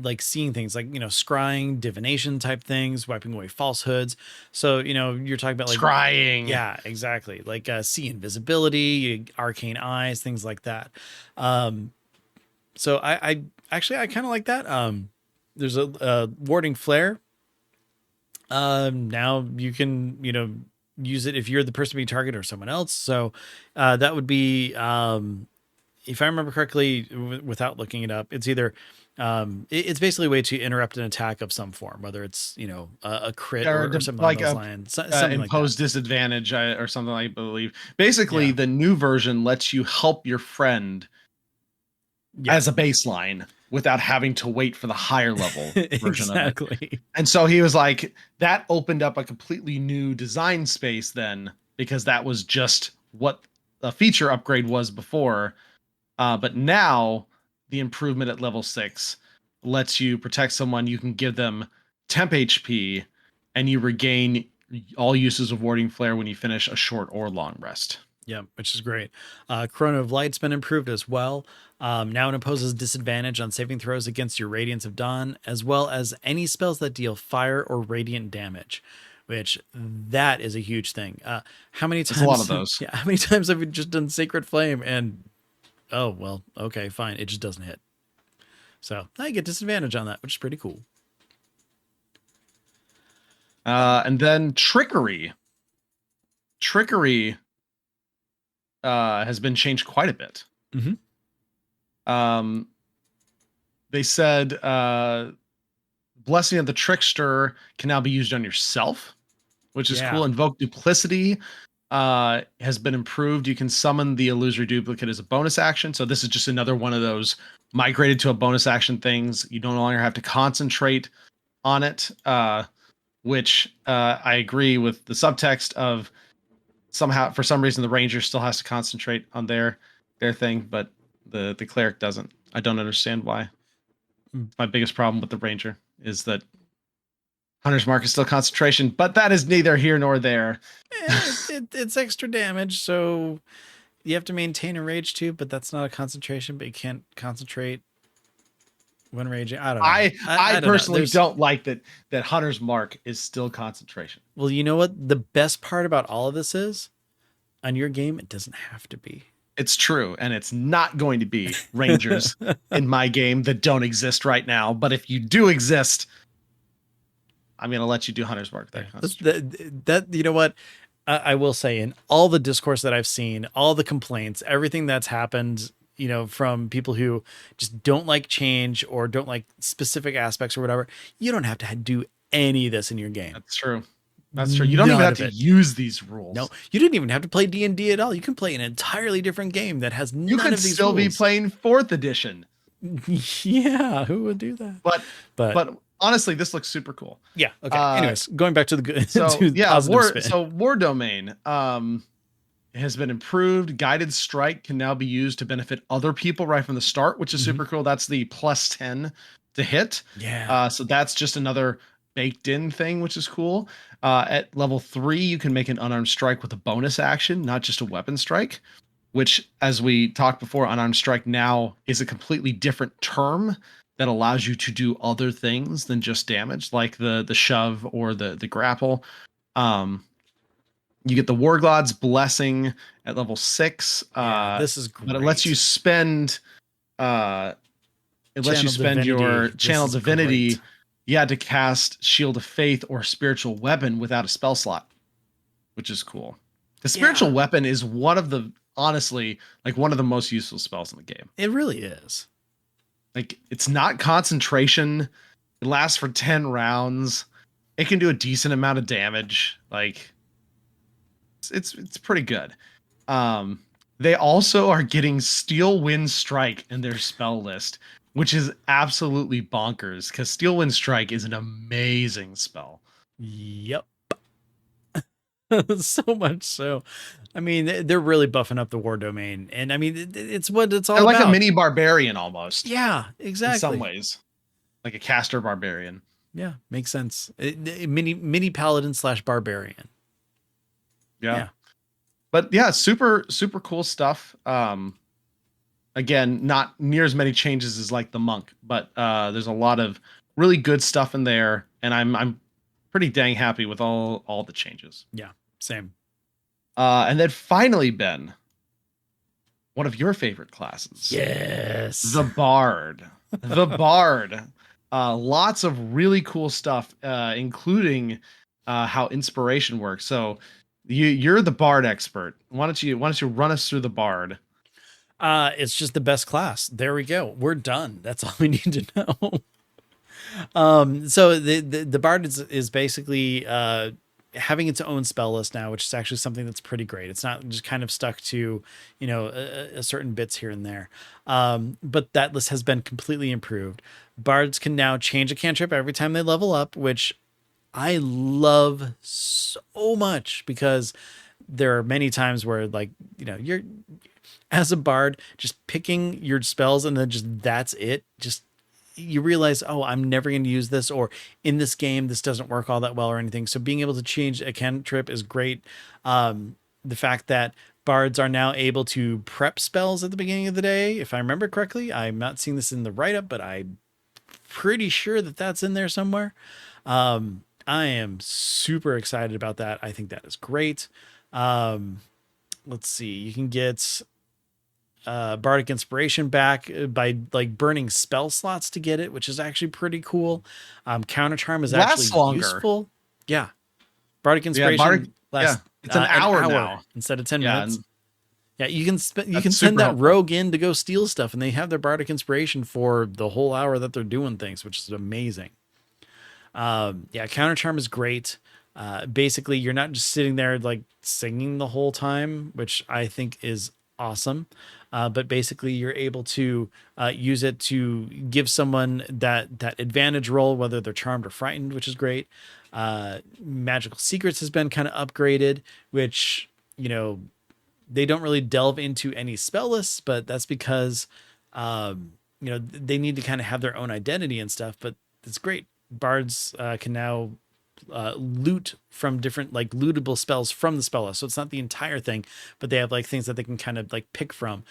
like seeing things, like scrying, divination type things, wiping away falsehoods. So you're talking about like, Scrying. yeah, exactly, like see invisibility, arcane eyes, things like that. So I actually I kind of like that. There's a warding flare. Now you can use it if you're the person being targeted or someone else. So that would be if I remember correctly, without looking it up, it's either it's basically a way to interrupt an attack of some form, whether it's a crit or something along Like those a lines, something like that. imposed disadvantage or something, I believe. Basically, Yeah, the new version lets you help your friend yeah, as a baseline without having to wait for the higher level version of it. exactly. And so he was like, that opened up a completely new design space then, because that was just what a feature upgrade was before. But now the improvement at level 6 lets you protect someone. You can give them temp HP and you regain all uses of warding flare when you finish a short or long rest. Yeah, which is great. Corona of Light's been improved as well. Now it imposes disadvantage on saving throws against your Radiance of Dawn, as well as any spells that deal fire or radiant damage, which that is a huge thing. How many There's a lot of times? those. Yeah, how many times have you just done Sacred Flame and oh well, okay, fine, it just doesn't hit. So I get disadvantage on that, which is pretty cool. And then trickery. Trickery has been changed quite a bit. Mm-hmm. Um, they said Blessing of the Trickster can now be used on yourself, which is Yeah. cool. Invoke Duplicity has been improved. You can summon the illusory duplicate as a bonus action. So this is just another one of those migrated to a bonus action things. You don't no longer have to concentrate on it, which I agree with the subtext of somehow for some reason the ranger still has to concentrate on their thing, but the cleric doesn't. I don't understand why. Mm. My biggest problem with the ranger is that Hunter's Mark is still concentration, but that is neither here nor there. It's extra damage, so You have to maintain a rage too, but that's not a concentration. But you can't concentrate when raging. I don't know. I I don't know. personally don't like that Hunter's Mark is still concentration. Well, you know what? The best part about all of this is, on your game, it doesn't have to be. It's true, and it's not going to be Rangers in my game that don't exist right now. But if you do exist, I'm going to let you do Hunter's Mark. That you know what? I will say, in all the discourse that I've seen, all the complaints, everything that's happened, from people who just don't like change or don't like specific aspects or whatever, you don't have to do any of this in your game. That's true. That's true. You don't even have to use these rules. No, you didn't even have to play D&D at all. You can play an entirely different game that has none of these rules. You could still be playing 4th edition. Yeah, who would do that? But honestly, this looks super cool. Yeah. Okay. Anyways, going back to the good. War Domain has been improved. Guided Strike can now be used to benefit other people right from the start, which is super cool. That's the +10 to hit. Yeah. So that's just another baked in thing, which is cool. At level 3, you can make an unarmed strike with a bonus action, not just a weapon strike, which, as we talked before, unarmed strike now is a completely different term that allows you to do other things than just damage, like the shove or the grapple. You get the Warglad's Blessing at level 6. This is great. But it lets you spend your Channel Divinity, to cast Shield of Faith or Spiritual Weapon without a spell slot, which is cool. The Spiritual Weapon is honestly, one of the most useful spells in the game. It really is. It's not concentration. It lasts for 10 rounds. It can do a decent amount of damage. It's pretty good. They also are getting Steel Wind Strike in their spell list, which is absolutely bonkers because Steel Wind Strike is an amazing spell. Yep. So much so. I mean, they're really buffing up the War Domain, and I mean, it's what it's all about. Like a mini barbarian almost. Yeah, exactly. In some ways, like a caster barbarian. Yeah, makes sense. Mini paladin / barbarian. Yeah. But yeah, super cool stuff. Again, not near as many changes as like the monk, but there's a lot of really good stuff in there, and I'm pretty dang happy with all the changes. Yeah, same. And then finally, Ben, one of your favorite classes. Yes. The Bard. The Bard. Lots of really cool stuff, including how inspiration works. So you're the Bard expert. Why don't you run us through the Bard? It's just the best class. There we go. We're done. That's all we need to know. So the Bard is basically having its own spell list now, which is actually something that's pretty great. It's not just kind of stuck to, a certain bits here and there. But that list has been completely improved. Bards can now change a cantrip every time they level up, which I love so much because there are many times where you're as a bard just picking your spells and then that's it. Just you realize, oh, I'm never going to use this, or in this game, this doesn't work all that well or anything. So being able to change a cantrip is great. The fact that bards are now able to prep spells at the beginning of the day, if I remember correctly, I'm not seeing this in the write-up, but I'm pretty sure that that's in there somewhere. I am super excited about that. I think that is great. Let's see. You can get Bardic Inspiration back by burning spell slots to get it, which is actually pretty cool. Counter Charm is actually useful. Yeah. Bardic Inspiration lasts it's an hour now instead of 10 minutes. Yeah, you can send that rogue in to go steal stuff, and they have their Bardic Inspiration for the whole hour that they're doing things, which is amazing. Counter Charm is great. Basically, you're not just sitting there singing the whole time, which I think is awesome. But basically, you're able to use it to give someone that advantage roll, whether they're charmed or frightened, which is great. Magical Secrets has been kind of upgraded, which they don't really delve into any spell lists, but that's because they need to kind of have their own identity and stuff. But it's great. Bards can now loot from different like lootable spells from the spell list. So it's not the entire thing, but they have like things that they can kind of like pick from,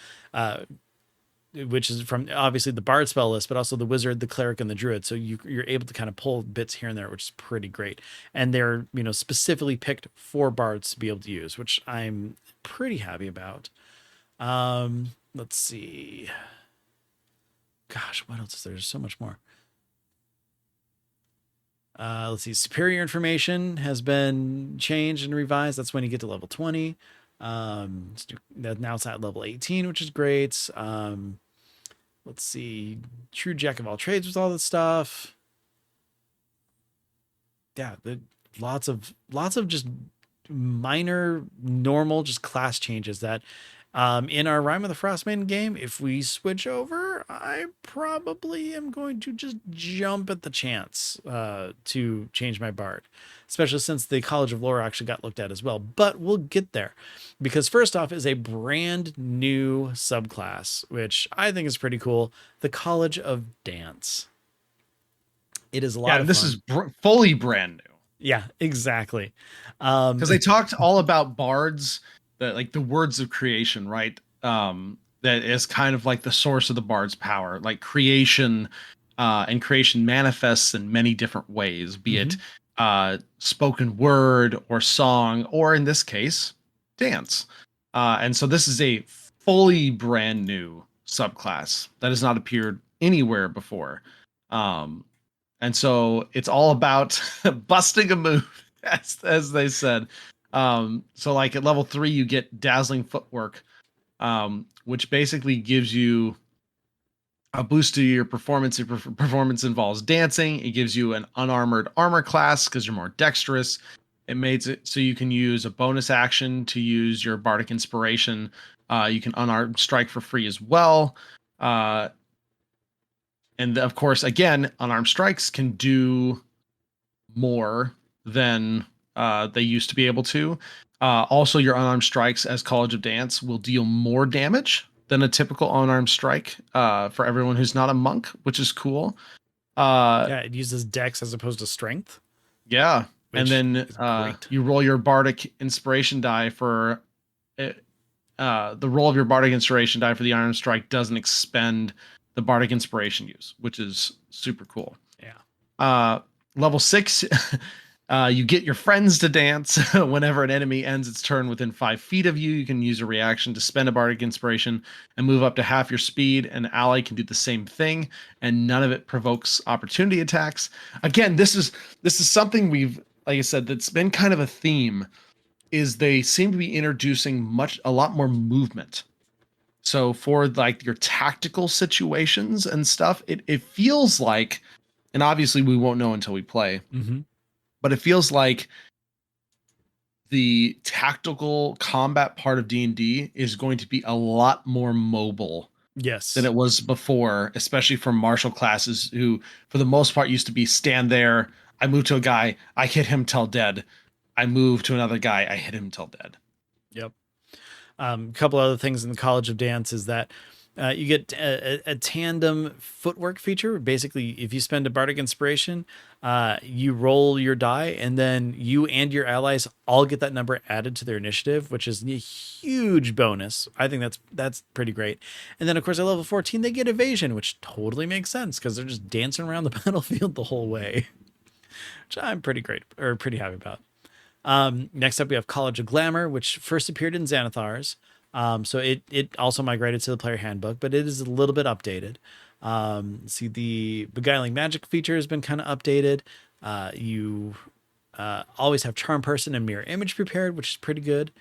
which is from obviously the Bard spell list, but also the Wizard, the Cleric, and the Druid. So you're able to kind of pull bits here and there, which is pretty great. And they're, specifically picked for Bards to be able to use, which I'm pretty happy about. Let's see. Gosh, what else is there? There's so much more. Let's see. Superior information has been changed and revised. That's when you get to level 20. Now it's at level 18, which is great. Let's see. True Jack of all trades with all this stuff. Yeah, lots of just minor, normal, just class changes that in our Rime of the Frostmaiden game, if we switch over, I probably am going to just jump at the chance to change my Bard, especially since the College of Lore actually got looked at as well. But we'll get there, because first off is a brand new subclass, which I think is pretty cool, the College of Dance. It is a lot of this fun. is fully brand new. Yeah, exactly. Because they talked all about bards, the words of creation, right? That is kind of like the source of the bard's power, like creation, and creation manifests in many different ways, be it spoken word or song, or in this case, dance. And so this is a fully brand new subclass that has not appeared anywhere before. And so it's all about busting a move, as they said. So like at level 3, you get Dazzling Footwork, which basically gives you a boost to your performance. Your performance involves dancing. It gives you an unarmored armor class because you're more dexterous. It makes it so you can use a bonus action to use your Bardic Inspiration. You can unarmed strike for free as well. And of course, again, unarmed strikes can do more than they used to be able to. Also, your unarmed strikes as College of Dance will deal more damage than a typical unarmed strike for everyone who's not a monk, which is cool. Yeah, it uses dex as opposed to strength. Yeah. And then you roll your Bardic Inspiration die for it. The roll of your Bardic Inspiration die for the unarmed strike doesn't expend the Bardic Inspiration use, which is super cool. Yeah. Level 6, you get your friends to dance. Whenever an enemy ends its turn within 5 feet of you, you can use a reaction to spend a Bardic Inspiration and move up to half your speed. An ally can do the same thing, and none of it provokes opportunity attacks. Again, this is something we've, like I said, that's been kind of a theme, is they seem to be introducing a lot more movement. So for like your tactical situations and stuff, it feels like, and obviously we won't know until we play, but it feels like the tactical combat part of D&D is going to be a lot more mobile than it was before, especially for martial classes who, for the most part, used to be stand there, I move to a guy, I hit him till dead. I move to another guy, I hit him till dead. Yep. A couple other things in the College of Dance is that you get a tandem footwork feature. Basically, if you spend a Bardic Inspiration, you roll your die, and then you and your allies all get that number added to their initiative, which is a huge bonus. I think that's pretty great. And then, of course, at level 14, they get evasion, which totally makes sense because they're just dancing around the battlefield the whole way, which I'm pretty happy about. Next up, we have College of Glamour, which first appeared in Xanathar's. So it also migrated to the player handbook, but it is a little bit updated. See, the Beguiling Magic feature has been kind of updated. You always have Charm Person and Mirror Image prepared, which is pretty good.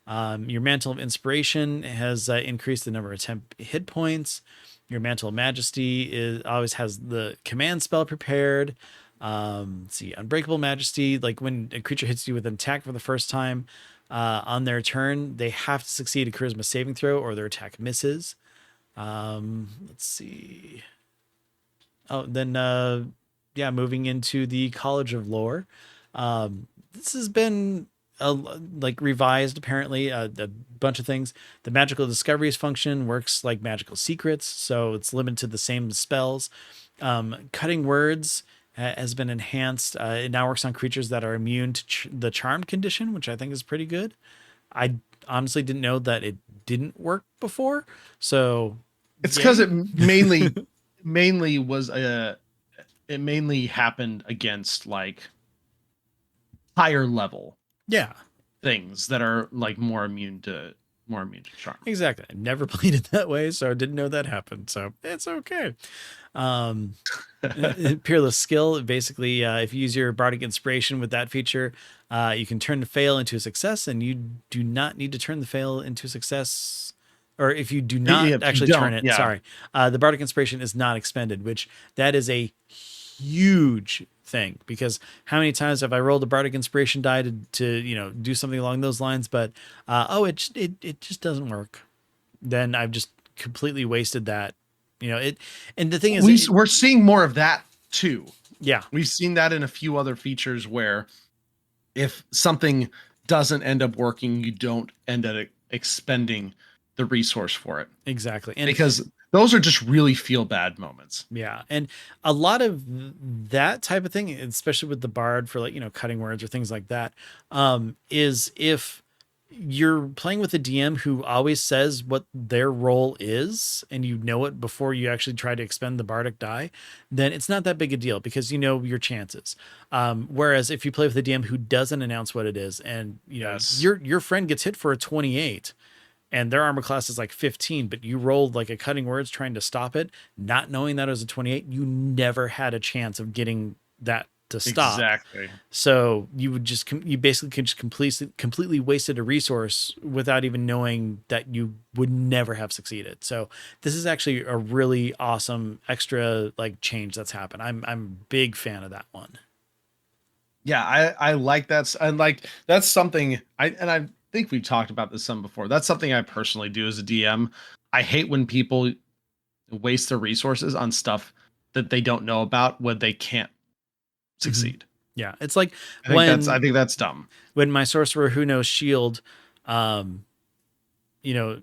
Your Mantle of Inspiration has increased the number of temp hit points. Your Mantle of Majesty always has the command spell prepared. Let's see, Unbreakable Majesty, like when a creature hits you with an attack for the first time on their turn, they have to succeed a charisma saving throw or their attack misses. Let's see. Oh, then moving into the College of Lore. This has been revised, apparently, a bunch of things. The Magical Discoveries function works like Magical Secrets, so it's limited to the same spells. Cutting Words has been enhanced. It now works on creatures that are immune to the charmed condition, which I think is pretty good. I honestly didn't know that it didn't work before. So, It's because yay. it mainly was it mainly happened against like higher level Yeah, things that are like more immune to charm. exactly. I never played it that way, so I didn't know that happened. So it's okay. Um, Peerless skill. Basically, if you use your bardic inspiration with that feature, you can turn the fail into a success, and you do not need to turn the fail into a success. Or if you do not If you actually turn don't, it, yeah. sorry, the bardic inspiration is not expended, which that is a huge thing, because how many times have I rolled a bardic inspiration die to do something along those lines, but it just doesn't work. Then I've just completely wasted that. It, and the thing is, We're seeing more of that too. yeah, We've seen that in a few other features where if something doesn't end up working, you don't end up expending the resource for it. exactly. And Because those are just really feel bad moments. yeah, and a lot of that type of thing, especially with the bard for like cutting words or things like that, is if you're playing with a DM who always says what their role is, and you know it before you actually try to expend the bardic die, then it's not that big a deal because you know your chances. Whereas if you play with a DM who doesn't announce what it is, and Yes. your friend gets hit for a 28 and their armor class is like 15, but you rolled like a cutting words trying to stop it, not knowing that it was a 28, you never had a chance of getting that to stop. Exactly. So you basically could just completely wasted a resource without even knowing that you would never have succeeded. So this is actually a really awesome extra like change that's happened. I'm a big fan of that one. Yeah, I like that. And like that's something I think we've talked about this some before. That's something I personally do as a DM. I hate when people waste their resources on stuff that they don't know about when they can't succeed. Yeah, it's like I think that's dumb. when my sorcerer who knows shield, um, you know,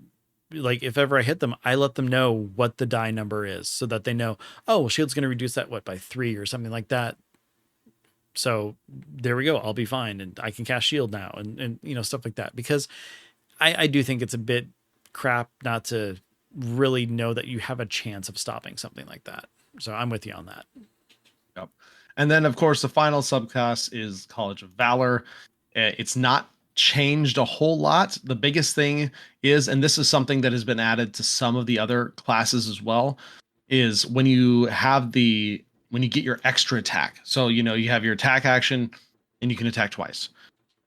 like if ever I hit them, I let them know what the die number is so that they know, oh, well, shield's going to reduce that by 3 or something like that. So there we go. I'll be fine. And I can cast shield now and stuff like that, because I do think it's a bit crap not to really know that you have a chance of stopping something like that. So I'm with you on that. Yep. And then of course the final subclass is College of Valor. It's not changed a whole lot. The biggest thing is, and this is something that has been added to some of the other classes as well, is when you get your extra attack. So you have your attack action and you can attack twice.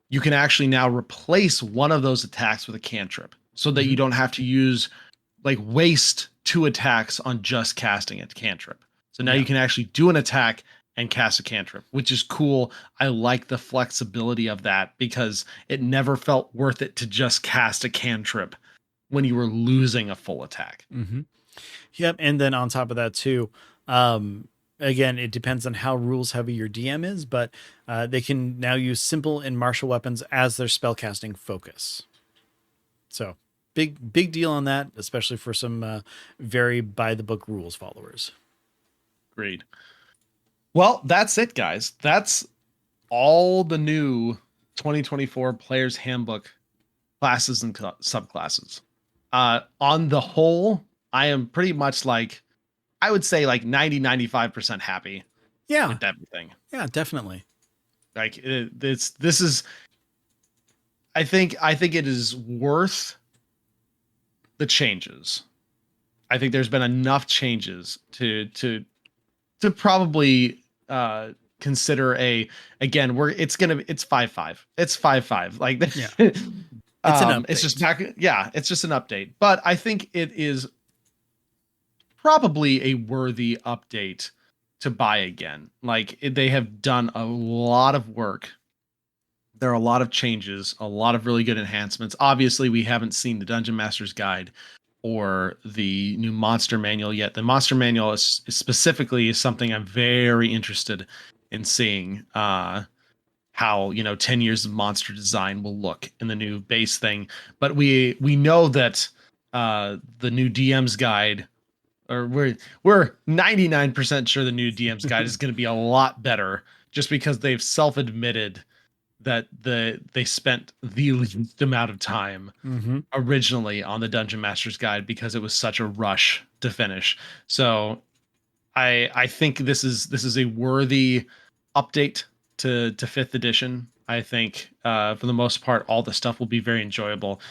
You can actually now replace one of those attacks with a cantrip so that you don't have to waste 2 attacks on just casting a cantrip. So now you can actually do an attack and cast a cantrip, which is cool. I like the flexibility of that because it never felt worth it to just cast a cantrip when you were losing a full attack. Mm-hmm. Yep. And then on top of that too, again, it depends on how rules heavy your DM is, but they can now use simple and martial weapons as their spellcasting focus. So big deal on that, especially for some very by the book rules followers. Agreed. Well, that's it, guys. That's all the new 2024 Player's Handbook classes and subclasses. On the whole, I am pretty much I would say 95% happy with everything. Yeah, definitely. This is I think it is worth the changes. I think there's been enough changes to probably consider again it's 5-5. It's 5-5. It's an update. It's just it's just an update. But I think it is probably a worthy update to buy again. They have done a lot of work. There are a lot of changes, a lot of really good enhancements. Obviously, we haven't seen the Dungeon Master's Guide or the new monster manual yet. The monster manual is specifically something I'm very interested in seeing how 10 years of monster design will look in the new base thing. But we know that the new DM's guide or we're 99% sure the new DM's guide is going to be a lot better, just because they've self-admitted that they spent the least amount of time Mm-hmm. originally on the Dungeon Master's Guide because it was such a rush to finish. So I think this is a worthy update to fifth edition. I think for the most part, all the stuff will be very enjoyable,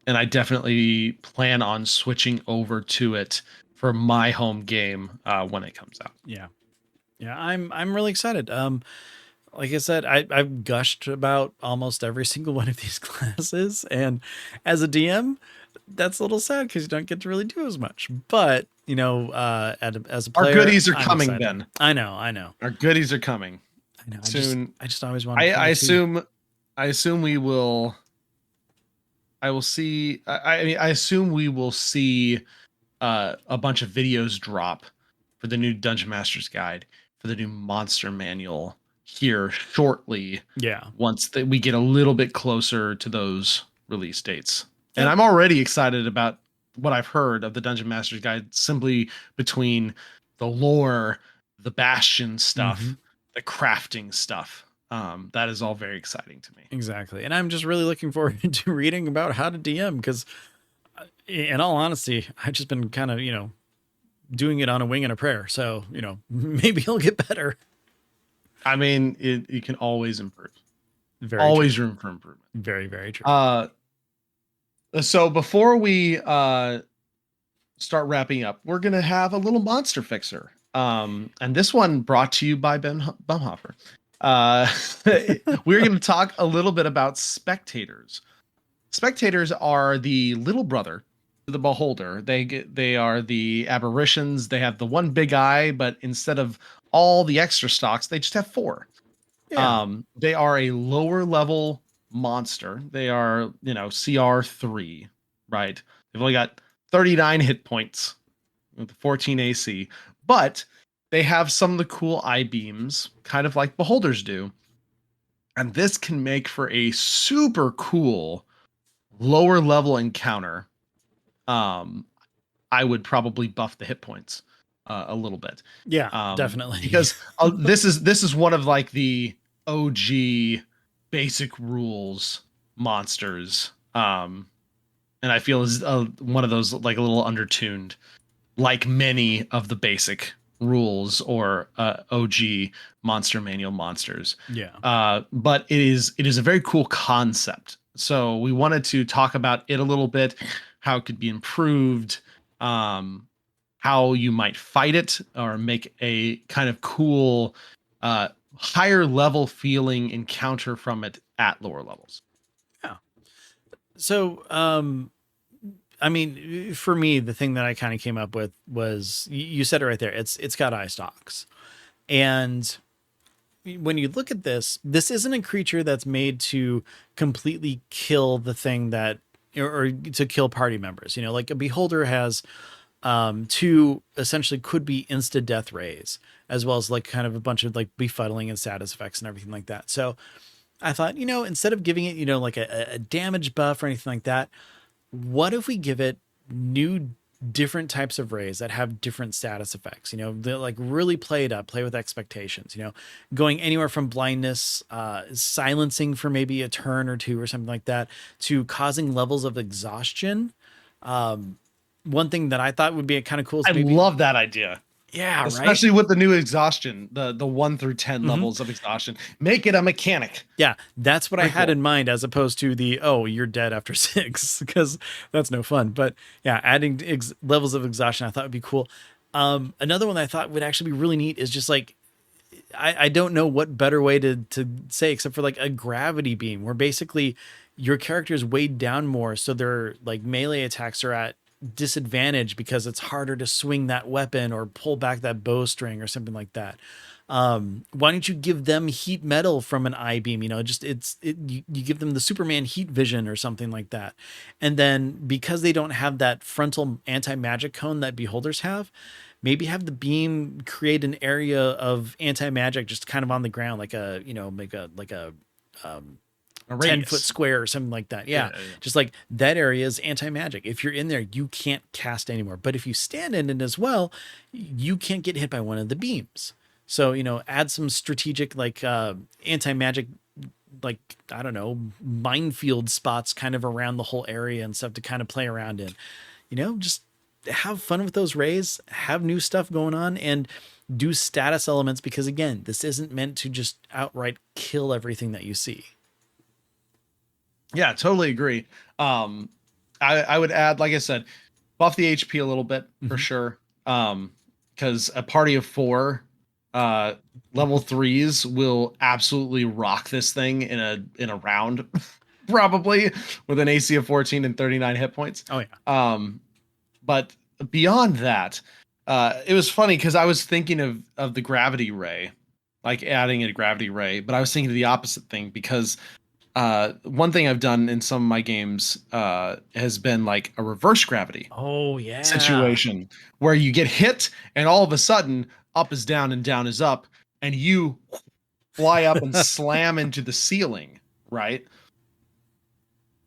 and I definitely plan on switching over to it for my home game when it comes out. Yeah. Yeah. I'm really excited. Like I said, I've gushed about almost every single one of these classes. And as a DM, that's a little sad because you don't get to really do as much. But, as a Our player, goodies are I'm coming, excited. Ben. I know. I know. Our goodies are coming I know. soon. I just always want I, to I play too. assume we will. I will see. I mean, I assume we will see a bunch of videos drop for the new Dungeon Master's Guide, for the new Monster Manual here shortly. Yeah. Once we get a little bit closer to those release dates, and Yep. I'm already excited about what I've heard of the Dungeon Master's Guide. Simply between the lore, the Bastion Mm-hmm. stuff, the crafting stuff. That is all very exciting to me. Exactly. And I'm just really looking forward to reading about how to DM because, in all honesty, I've just been kind of, doing it on a wing and a prayer. So, maybe he'll get better. I mean, you can always improve. Very Always true. room for improvement. Very, very true. So before we start wrapping up, we're gonna have a little monster fixer. And this one brought to you by Ben Bumhofer. We're gonna talk a little bit about spectators. Spectators are the little brother to the beholder. They are the aberrations. They have the one big eye, but instead of all the extra stocks, they just have four. Yeah. They are a lower level monster. They are, CR3, right? They've only got 39 hit points with 14 AC, but they have some of the cool eye beams, kind of like beholders do. And this can make for a super cool lower level encounter. I would probably buff the hit points a little bit. Yeah, definitely. Because this is one of like the OG basic rules monsters. And I feel is one of those like a little undertuned, like many of the basic rules or OG monster manual monsters. Yeah. But it is a very cool concept. So we wanted to talk about it a little bit, how it could be improved, how you might fight it or make a kind of cool higher level feeling encounter from it at lower levels. Yeah. So, I mean, for me, the thing that I kind of came up with was you said it right there. It's got eye stalks. And when you look at this isn't a creature that's made to completely kill the thing that, or to kill party members. Like a beholder has two essentially could be insta death rays, as well as like kind of a bunch of like befuddling and status effects and everything like that. So I thought, instead of giving it, like a damage buff or anything like that, what if we give it new different types of rays that have different status effects, they like really play it up, play with expectations, going anywhere from blindness, silencing for maybe a turn or two or something like that, to causing levels of exhaustion. One thing that I thought would be a kind of cool is I maybe, love that idea. yeah, Especially with the new exhaustion, the 1 through 10 Mhm. levels of exhaustion. Make it a mechanic. Yeah, that's what I Very had cool. in mind, as opposed to the, oh, you're dead after 6, because that's no fun. But yeah, adding levels of exhaustion I thought would be cool. Another one that I thought would actually be really neat is just like, I don't know what better way to say except for like a gravity beam, where basically your character is weighed down more, so their like melee attacks are at disadvantage because it's harder to swing that weapon or pull back that bowstring or something like that. Why don't you give them heat metal from an eye beam? You give them the Superman heat vision or something like that. And then because they don't have that frontal anti-magic cone that beholders have, maybe have the beam create an area of anti-magic just kind of on the ground, like a, A 10-foot radius. square or something like that. Yeah. Yeah. Just like that area is anti-magic. If you're in there, you can't cast anymore. But if you stand in it as well, you can't get hit by one of the beams. So, add some strategic like anti-magic, like, I don't know, minefield spots kind of around the whole area and stuff to kind of play around in. Just have fun with those rays, have new stuff going on, and do status elements, because again, this isn't meant to just outright kill everything that you see. Yeah, totally agree. I would add, like I said, buff the HP a little bit for Mhm. sure. Because a party of 4 uh level 3s will absolutely rock this thing in a round, probably with an AC of 14 and 39 hit points. Oh yeah. But beyond that, it was funny because I was thinking of the gravity ray, like adding a gravity ray, but I was thinking of the opposite thing because one thing I've done in some of my games has been like a reverse gravity Oh yeah. situation where you get hit and all of a sudden up is down and down is up, and you fly up and slam into the ceiling, right?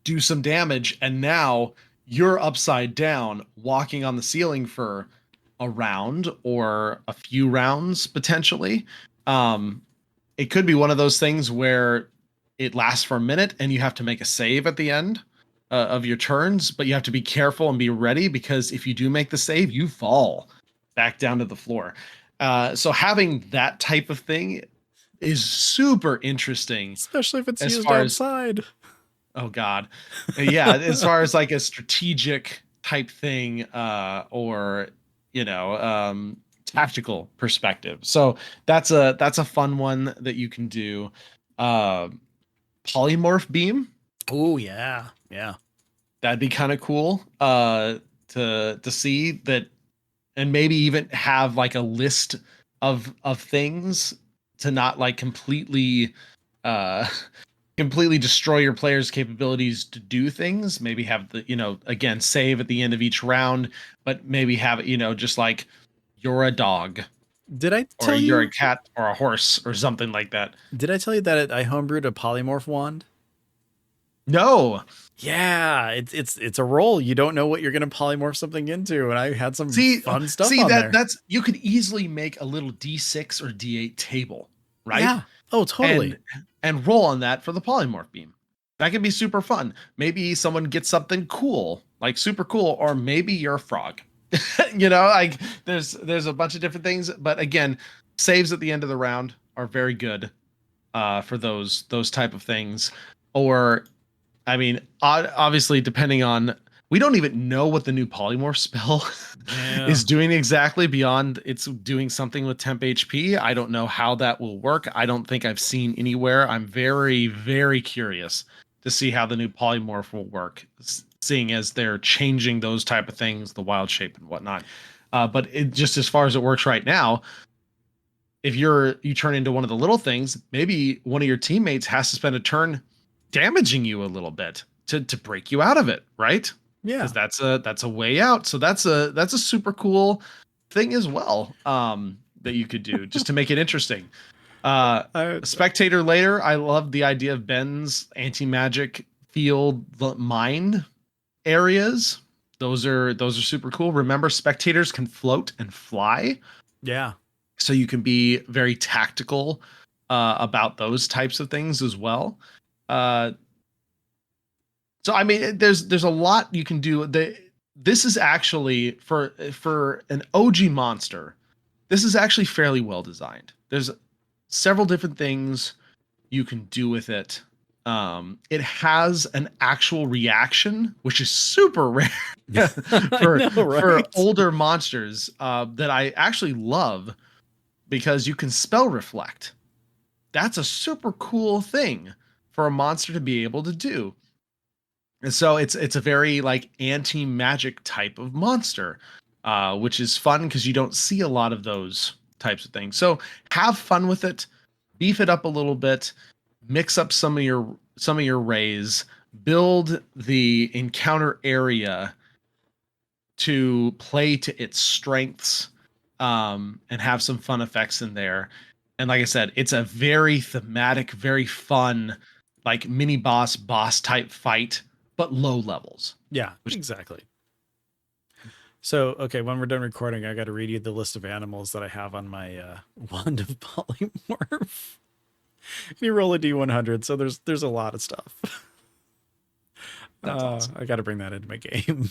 Do some damage, and now you're upside down walking on the ceiling for a round or a few rounds potentially. um it could be one of those things where it lasts for a minute and you have to make a save at the end of your turns, but you have to be careful and be ready, because if you do make the save, you fall back down to the floor. So having that type of thing is super interesting Especially if it's as used far as, outside. oh god, yeah, as far as like a strategic type thing, or tactical perspective. So that's a fun one that you can do. uh Polymorph beam, Oh yeah. Yeah. that'd be kind of cool to see that, and maybe even have like a list of things to not like completely uh completely destroy your players' capabilities to do things. Maybe have the, again, save at the end of each round, but maybe have it, just like you're a dog Did I or tell you're a you? cat or a horse or something like that. Did I tell you that I homebrewed a polymorph wand? No. Yeah, it's a roll. You don't know what you're gonna polymorph something into, and I had some See, fun stuff see on that there. that's you could easily make a little D6 or D8 table, right? Yeah. Oh, totally. And roll on that for the polymorph beam. That could be super fun. Maybe someone gets something cool, like super cool, or maybe you're a frog. Like there's a bunch of different things, but again, saves at the end of the round are very good for those type of things. Or I mean, obviously, depending on, we don't even know what the new polymorph spell Yeah. is doing exactly, beyond it's doing something with temp HP. I don't know how that will work. I don't think I've seen anywhere. I'm very, very curious to see how the new polymorph will work, seeing as they're changing those type of things, the wild shape and whatnot. But it just, as far as it works right now, if you turn into one of the little things, maybe one of your teammates has to spend a turn damaging you a little bit to break you out of it, right? Yeah. Because that's a way out. So that's a super cool thing as well, that you could do just to make it interesting. I Spectator later, I love the idea of Ben's anti-magic field mine areas. Those are super cool. Remember, spectators can float and fly, yeah. so you can be very tactical about those types of things as well. Uh, so I mean, there's a lot you can do. This is actually, for an OG monster, this is actually fairly well designed. There's several different things you can do with it. It has an actual reaction, which is super rare I for know, for right? older monsters, that I actually love, because you can spell reflect. That's a super cool thing for a monster to be able to do. And so it's a very like anti-magic type of monster, which is fun because you don't see a lot of those types of things. So have fun with it, beef it up a little bit, mix up some of your rays, build the encounter area to play to its strengths, and have some fun effects in there. And like I said, it's a very thematic, very fun like mini boss type fight, but low levels. Yeah, Which exactly. So, okay, when we're done recording, I got to read you the list of animals that I have on my wand of polymorph. You roll a d100, so there's a lot of stuff. that's awesome. I got to bring that into my game.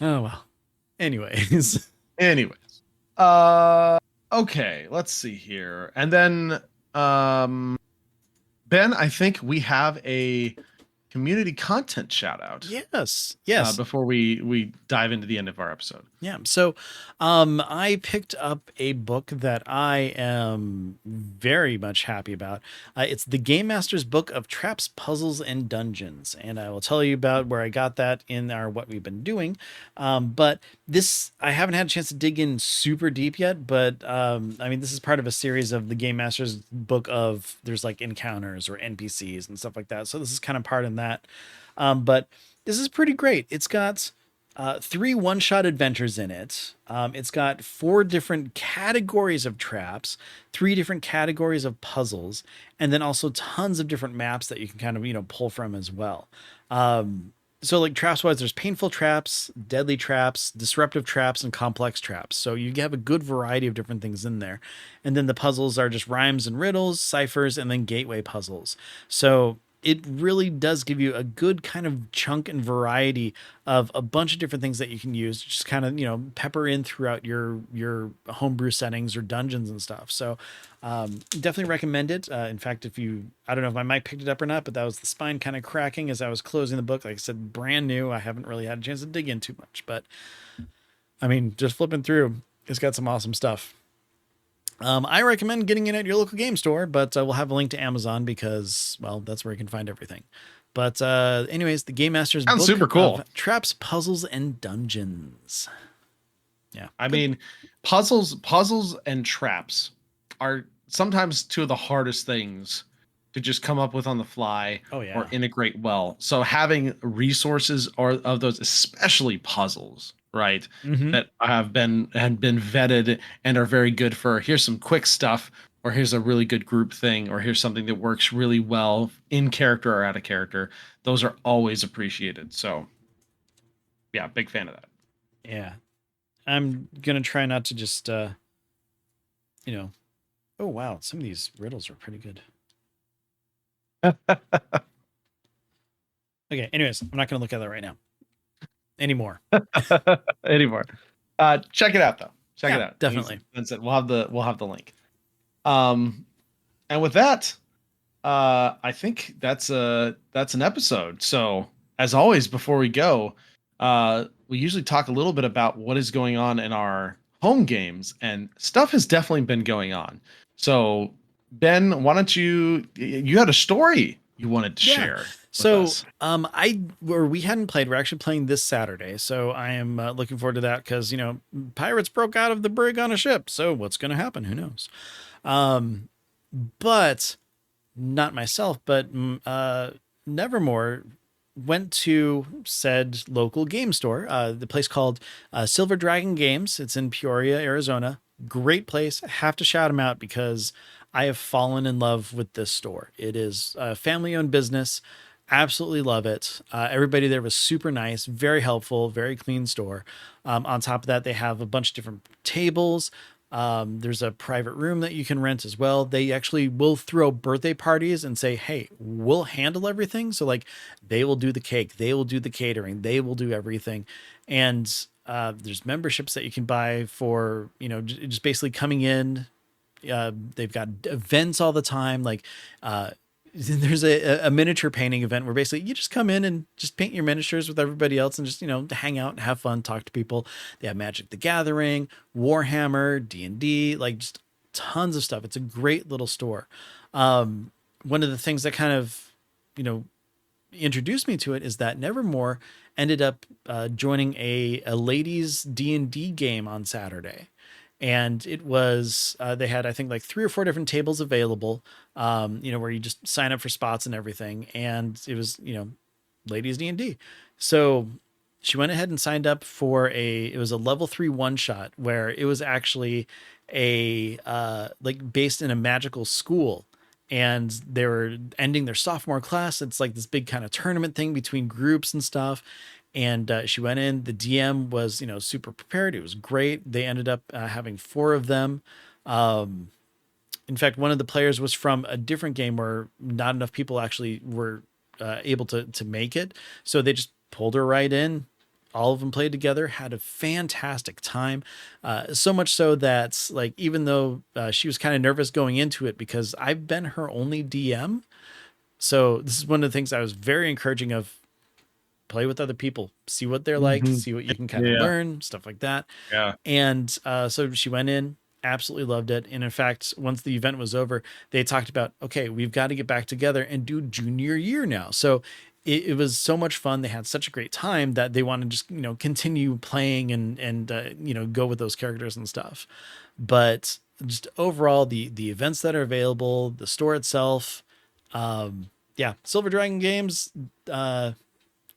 Oh well. Anyways, Anyways, okay, let's see here, and then Ben, I think we have a community content shout out. yes. Before we dive into the end of our episode. Yeah. So, I picked up a book that I am very much happy about. It's the Game Master's Book of Traps, Puzzles, and Dungeons, and I will tell you about where I got that in our what we've been doing. But this I haven't had a chance to dig in super deep yet. But I mean, this is part of a series of the Game Master's Book of there's like encounters or NPCs and stuff like that. So this is kind of part in that. But this is pretty great. It's got 3 one-shot adventures in it. It's got 4 different categories of traps, 3 different categories of puzzles, and then also tons of different maps that you can kind of, pull from as well. So like traps wise, there's painful traps, deadly traps, disruptive traps, and complex traps. So you have a good variety of different things in there. And then the puzzles are just rhymes and riddles, ciphers, and then gateway puzzles. So it really does give you a good kind of chunk and variety of a bunch of different things that you can use, just kind of, pepper in throughout your homebrew settings or dungeons and stuff. So definitely recommend it. In fact, I don't know if my mic picked it up or not, but that was the spine kind of cracking as I was closing the book. Like I said, brand new. I haven't really had a chance to dig in too much, but I mean, just flipping through, it's got some awesome stuff. I recommend getting it at your local game store, but we'll have a link to Amazon because, well, that's where you can find everything. But anyways, the Game Master's Sounds Book super cool. of Traps, Puzzles, and Dungeons. Yeah. I mean, puzzles and traps are sometimes two of the hardest things to just come up with on the fly Oh, yeah. or integrate well. So having resources or of those, especially puzzles, right, Mm-hmm. that have been vetted and are very good for here's some quick stuff, or here's a really good group thing, or here's something that works really well in character or out of character. Those are always appreciated. So yeah, big fan of that. Yeah. I'm going to try not to just, oh, wow. Some of these riddles are pretty good. Okay. Anyways, I'm not going to look at that right now anymore. Anymore. Check it out though. Check it out. Definitely. We'll have the link. And with that, I think that's an episode. So as always, before we go, we usually talk a little bit about what is going on in our home games, and stuff has definitely been going on. So Ben, why don't you had a story you wanted to share? So, us. we hadn't played. We're actually playing this Saturday, so I am looking forward to that because pirates broke out of the brig on a ship. So what's going to happen? Who knows? But not myself, but Nevermore went to said local game store, the place called Silver Dragon Games. It's in Peoria, Arizona. Great place. Have to shout them out because I have fallen in love with this store. It is a family-owned business. Absolutely love it. Everybody there was super nice, very helpful, very clean store. On top of that, they have a bunch of different tables. There's a private room that you can rent as well. They actually will throw birthday parties and say, hey, we'll handle everything. So like they will do the cake, they will do the catering, they will do everything. And there's memberships that you can buy for, just basically coming in. They've got events all the time. Like there's a miniature painting event where basically you just come in and just paint your miniatures with everybody else and just, hang out and have fun, talk to people. They have Magic the Gathering, Warhammer, D&D, like just tons of stuff. It's a great little store. One of the things that kind of, introduced me to it is that Nevermore ended up joining a ladies D&D game on Saturday. And it was, they had, I think like 3 or 4 different tables available, where you just sign up for spots and everything. And it was, ladies D&D. So she went ahead and signed up for it was a level 3 one shot where it was actually based in a magical school. and they were ending their sophomore class. It's like this big kind of tournament thing between groups and stuff. And she went in. The DM was, super prepared. It was great. They ended up having four of them. Um, in fact, one of the players was from a different game where not enough people actually were able to make it. So they just pulled her right in. All of them played together, had a fantastic time. So much so that, like, even though she was kind of nervous going into it, because I've been her only DM. So this is one of the things I was very encouraging of: play with other people, see what they're like, Hmm. see what you can kind of Yeah. learn, stuff like that. Yeah. And so she went in, absolutely loved it. And in fact, once the event was over, they talked about, okay, we've got to get back together and do junior year now. So it was so much fun. They had such a great time that they want to just, continue playing and go with those characters and stuff. But just overall, the events that are available, the store itself, yeah, Silver Dragon Games,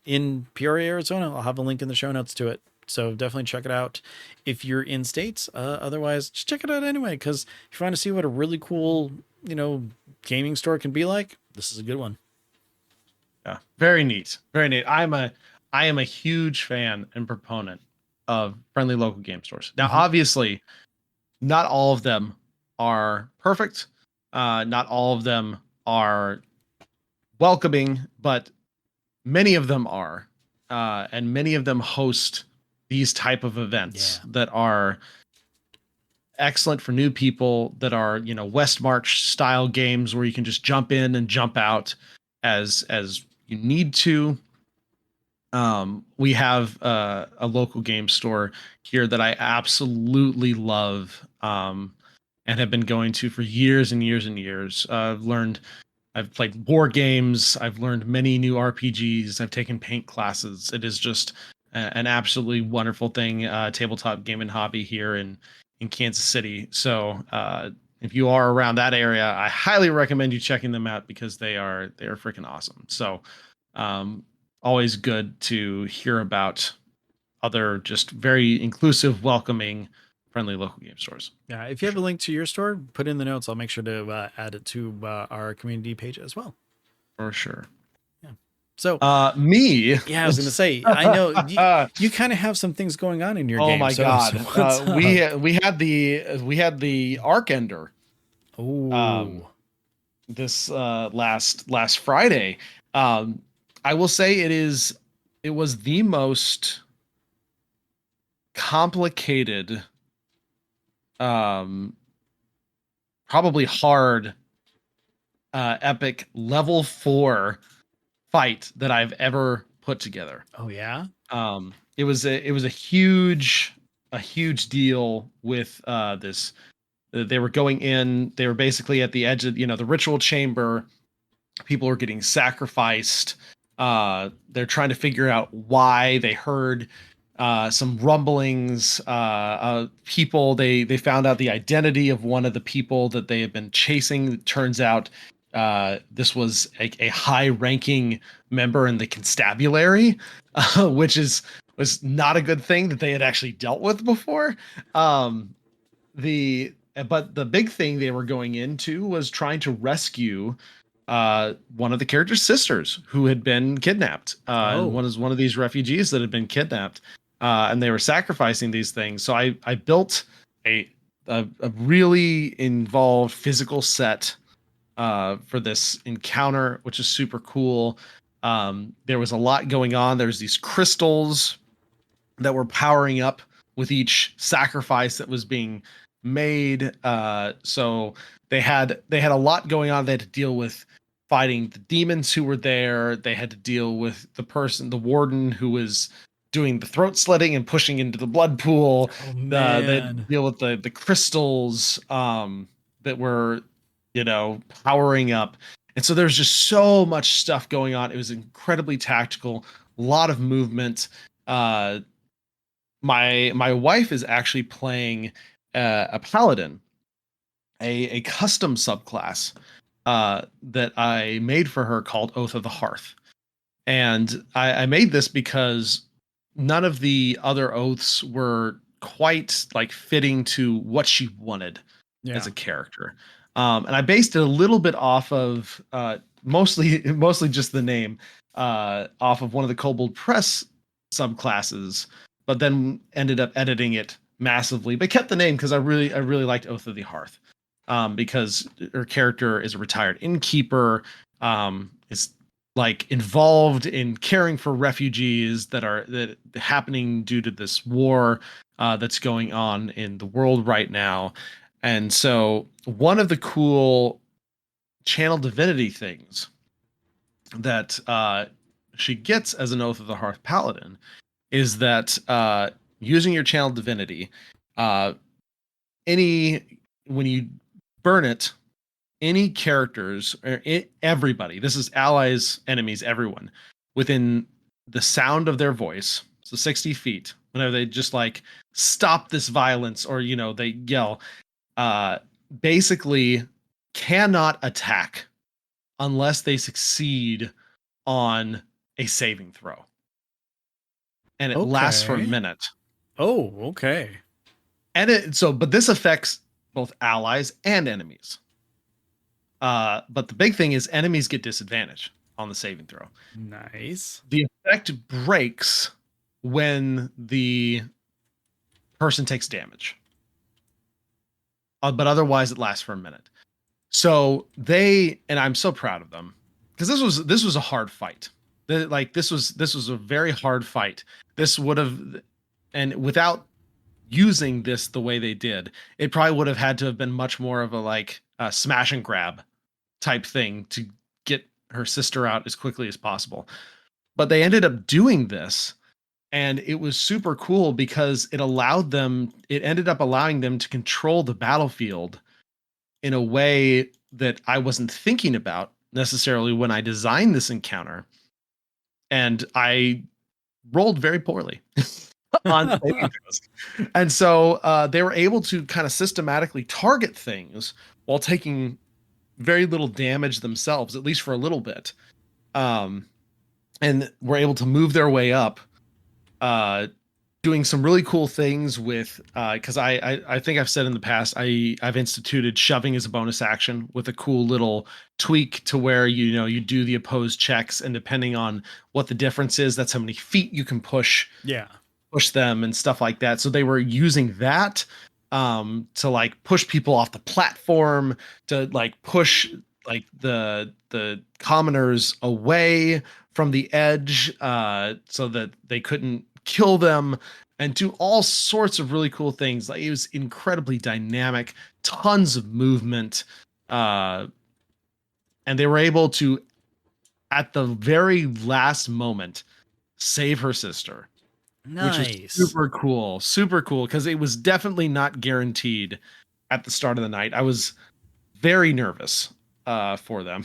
in Peoria, Arizona. I'll have a link in the show notes to it. So definitely check it out if you're in states. Otherwise, just check it out anyway, because if you want to see what a really cool, gaming store can be like, this is a good one. Yeah. Very neat. Very neat. I am a huge fan and proponent of friendly local game stores. Now, Mm-hmm. obviously, not all of them are perfect. Not all of them are welcoming, but many of them are. And many of them host these type of events Yeah. that are excellent for new people, that are, West March style games where you can just jump in and jump out as you need to. We have a local game store here that I absolutely love, and have been going to for years and years and years. I've played war games. I've learned many new RPGs. I've taken paint classes. It is just an absolutely wonderful thing. Tabletop game and hobby here in Kansas City. So if you are around that area, I highly recommend you checking them out because they are freaking awesome. So um, always good to hear about other just very inclusive, welcoming, friendly local game stores. Yeah. If you For have a sure. link to your store, put in the notes. I'll make sure to add it to our community page as well. For sure. Yeah. So, Me. yeah, I was going to say, I know you kind of have some things going on in your Oh game. my So God. what's up? We had the Arkender um Oh, this last Friday. Um I will say it was the most complicated, um probably hard, epic level 4 fight that I've ever put together. oh yeah. It was a huge deal with this. They were going in. They were basically at the edge of the ritual chamber. People were getting sacrificed. They're trying to figure out why. They heard some rumblings. People, they found out the identity of one of the people that they had been chasing. It turns out this was a high-ranking member in the constabulary, which was not a good thing that they had actually dealt with before. Um, but the big thing they were going into was trying to rescue one of the character's sisters who had been kidnapped, and Oh, one of these refugees that had been kidnapped, and they were sacrificing these things. So I built a a really involved physical set for this encounter, which is super cool. There was a lot going on. There's these crystals that were powering up with each sacrifice that was being made. So they had a lot going on. They had to deal with fighting the demons who were there. They had to deal with the warden who was doing the throat slitting and pushing into the blood pool. oh They had to man. deal with the crystals that were powering up. And so there's just so much stuff going on. It was incredibly tactical, a lot of movement. Uh, my wife is actually playing a paladin, a custom subclass that I made for her called Oath of the Hearth. And I made this because none of the other oaths were quite like fitting to what she wanted as Yeah. a character. And I based it a little bit off of mostly just the name, off of one of the Kobold Press subclasses, but then ended up editing it massively, but kept the name because I really liked Oath of the Hearth, because her character is a retired innkeeper, is like involved in caring for refugees that happening due to this war that's going on in the world right now. And so one of the cool channel divinity things that she gets as an Oath of the Hearth paladin is that using your channel divinity, uh, any when you burn it, any characters or everybody, this is allies, enemies, everyone within the sound of their voice, so 60 feet, whenever they just like stop this violence or they yell, uh basically cannot attack unless they succeed on a saving throw, and it lasts for a Okay. minute. Oh, okay. And but this affects both allies and enemies. But the big thing is enemies get disadvantage on the saving throw. Nice. The effect breaks when the person takes damage, but otherwise it lasts for a minute. So and I'm so proud of them because this was a hard fight. This was a very hard fight. This would have, and without using this the way they did, it probably would have had to have been much more of a smash and grab type thing to get her sister out as quickly as possible. But they ended up doing this, and it was super cool because it ended up allowing them to control the battlefield in a way that I wasn't thinking about necessarily when I designed this encounter. And I rolled very poorly on saving throws. And so they were able to kind of systematically target things while taking very little damage themselves, at least for a little bit. And were able to move their way up, doing some really cool things with, because I think I've said in the past, I've instituted shoving as a bonus action with a cool little tweak to where you do the opposed checks, and depending on what the difference is, that's how many feet you can push Yeah. them and stuff like that. So they were using that to like push people off the platform, to like push like the commoners away from the edge, so that they couldn't kill them, and do all sorts of really cool things. Like, it was incredibly dynamic, tons of movement, and they were able to, at the very last moment, save her sister, which was Nice. super cool, because it was definitely not guaranteed at the start of the night. I was very nervous for them,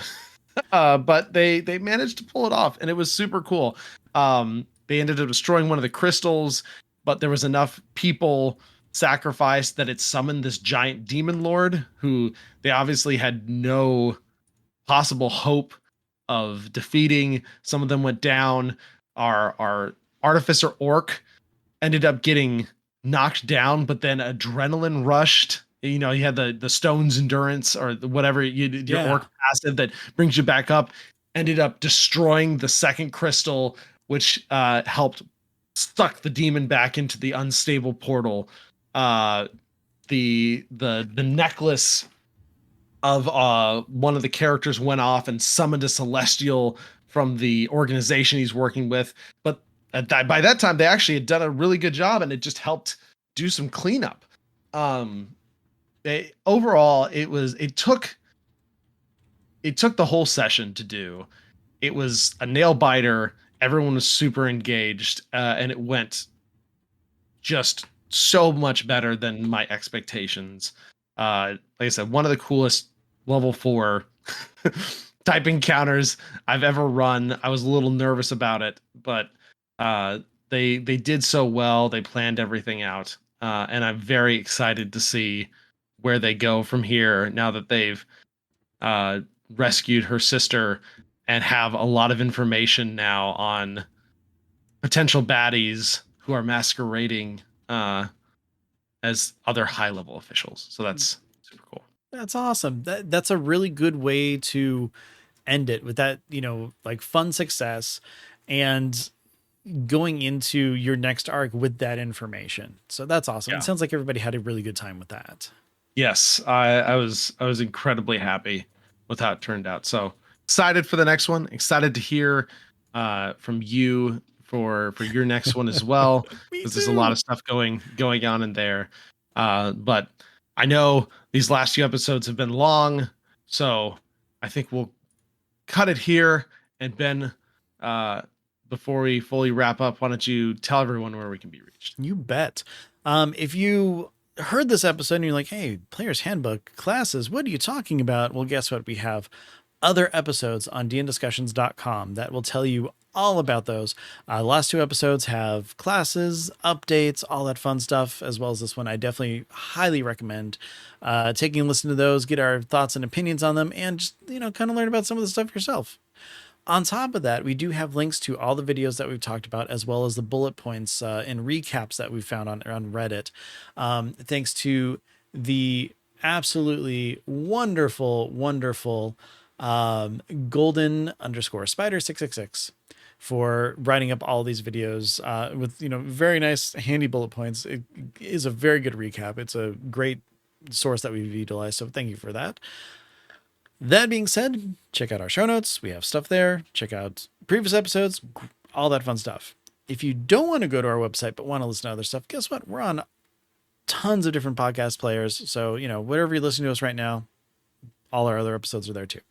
but they managed to pull it off, and it was super cool. They ended up destroying one of the crystals, but there was enough people sacrificed that it summoned this giant demon lord who they obviously had no possible hope of defeating. Some of them went down. Our artificer orc ended up getting knocked down, but then adrenaline rushed. You had the stone's endurance or whatever, your Yeah. orc passive that brings you back up. Ended up destroying the second crystal, which helped suck the demon back into the unstable portal. The necklace of one of the characters went off and summoned a celestial from the organization he's working with, but by that time they actually had done a really good job, and it just helped do some cleanup. Overall, it took the whole session to do. It was a nail biter. Everyone was super engaged, and it went just so much better than my expectations. Like I said, one of the coolest level 4 type encounters I've ever run. I was a little nervous about it, but they did so well. They planned everything out, and I'm very excited to see where they go from here now that they've uh, rescued her sister and have a lot of information now on potential baddies who are masquerading as other high level officials. So that's super cool. That's awesome. That's a really good way to end it with that, like fun success and going into your next arc with that information. So that's awesome. Yeah. It sounds like everybody had a really good time with that. Yes, I was incredibly happy with how it turned out. So excited for the next one. Excited to hear from you for your next one as well, Me because there's a lot too. of stuff going on in there. But I know these last few episodes have been long, so I think we'll cut it here. And Ben, uh, before we fully wrap up, why don't you tell everyone where we can be reached? You bet. If you heard this episode and you're like, hey, Player's Handbook classes, what are you talking about? Well, guess what? We have other episodes on dndiscussions.com that will tell you all about those. The last two episodes have classes, updates, all that fun stuff, as well as this one. I definitely highly recommend taking a listen to those, get our thoughts and opinions on them, and just, kind of learn about some of the stuff yourself. On top of that, we do have links to all the videos that we've talked about, as well as the bullet points and recaps that we found on Reddit. Thanks to the absolutely wonderful, wonderful golden_spider666 for writing up all these videos with, very nice, handy bullet points. It is a very good recap. It's a great source that we've utilized. So thank you for that. That being said, check out our show notes. We have stuff there. Check out previous episodes, all that fun stuff. If you don't want to go to our website but want to listen to other stuff, guess what? We're on tons of different podcast players. So, whatever you're listening to us right now, all our other episodes are there too.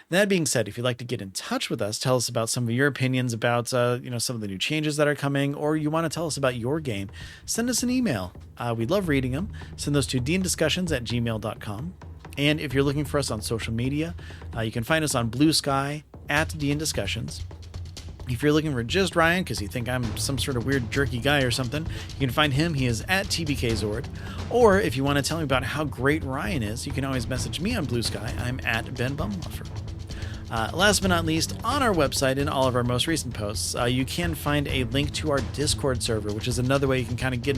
That being said, if you'd like to get in touch with us, tell us about some of your opinions about, some of the new changes that are coming, or you want to tell us about your game, send us an email. We love reading them. Send those to dndiscussions@gmail.com. And if you're looking for us on social media, you can find us on Blue Sky @DNDiscussions. If you're looking for just Ryan, because you think I'm some sort of weird jerky guy or something, you can find him. He is @TBKZord. Or if you want to tell me about how great Ryan is, you can always message me on Blue Sky. I'm @BenBumwaffer. Last but not least, on our website in all of our most recent posts, you can find a link to our Discord server, which is another way you can kind of get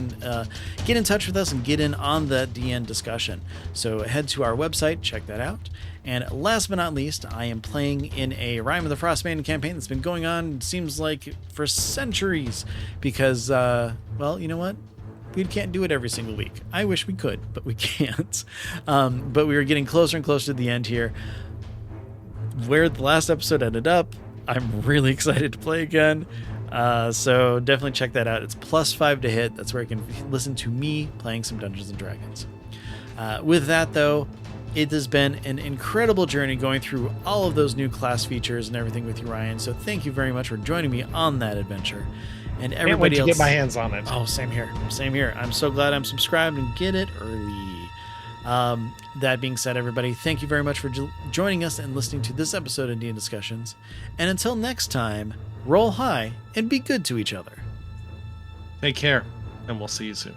in touch with us and get in on the DN discussion. So head to our website, check that out. And last but not least, I am playing in a Rime of the Frostmaiden campaign that's been going on, it seems like, for centuries, because, well, you know what? We can't do it every single week. I wish we could, but we can't. But we are getting closer and closer to the end here. Where the last episode ended up, I'm really excited to play again. So definitely check that out. It's +5 to hit. That's where you can listen to me playing some Dungeons and Dragons. With that, though, it has been an incredible journey going through all of those new class features and everything with you, Ryan. So thank you very much for joining me on that adventure. And everybody Can't wait to else, get my hands on it. Oh, same here. Same here. I'm so glad I'm subscribed and get it early. That being said, everybody, thank you very much for joining us and listening to this episode of D&D Discussions. And until next time, roll high and be good to each other. Take care, and we'll see you soon.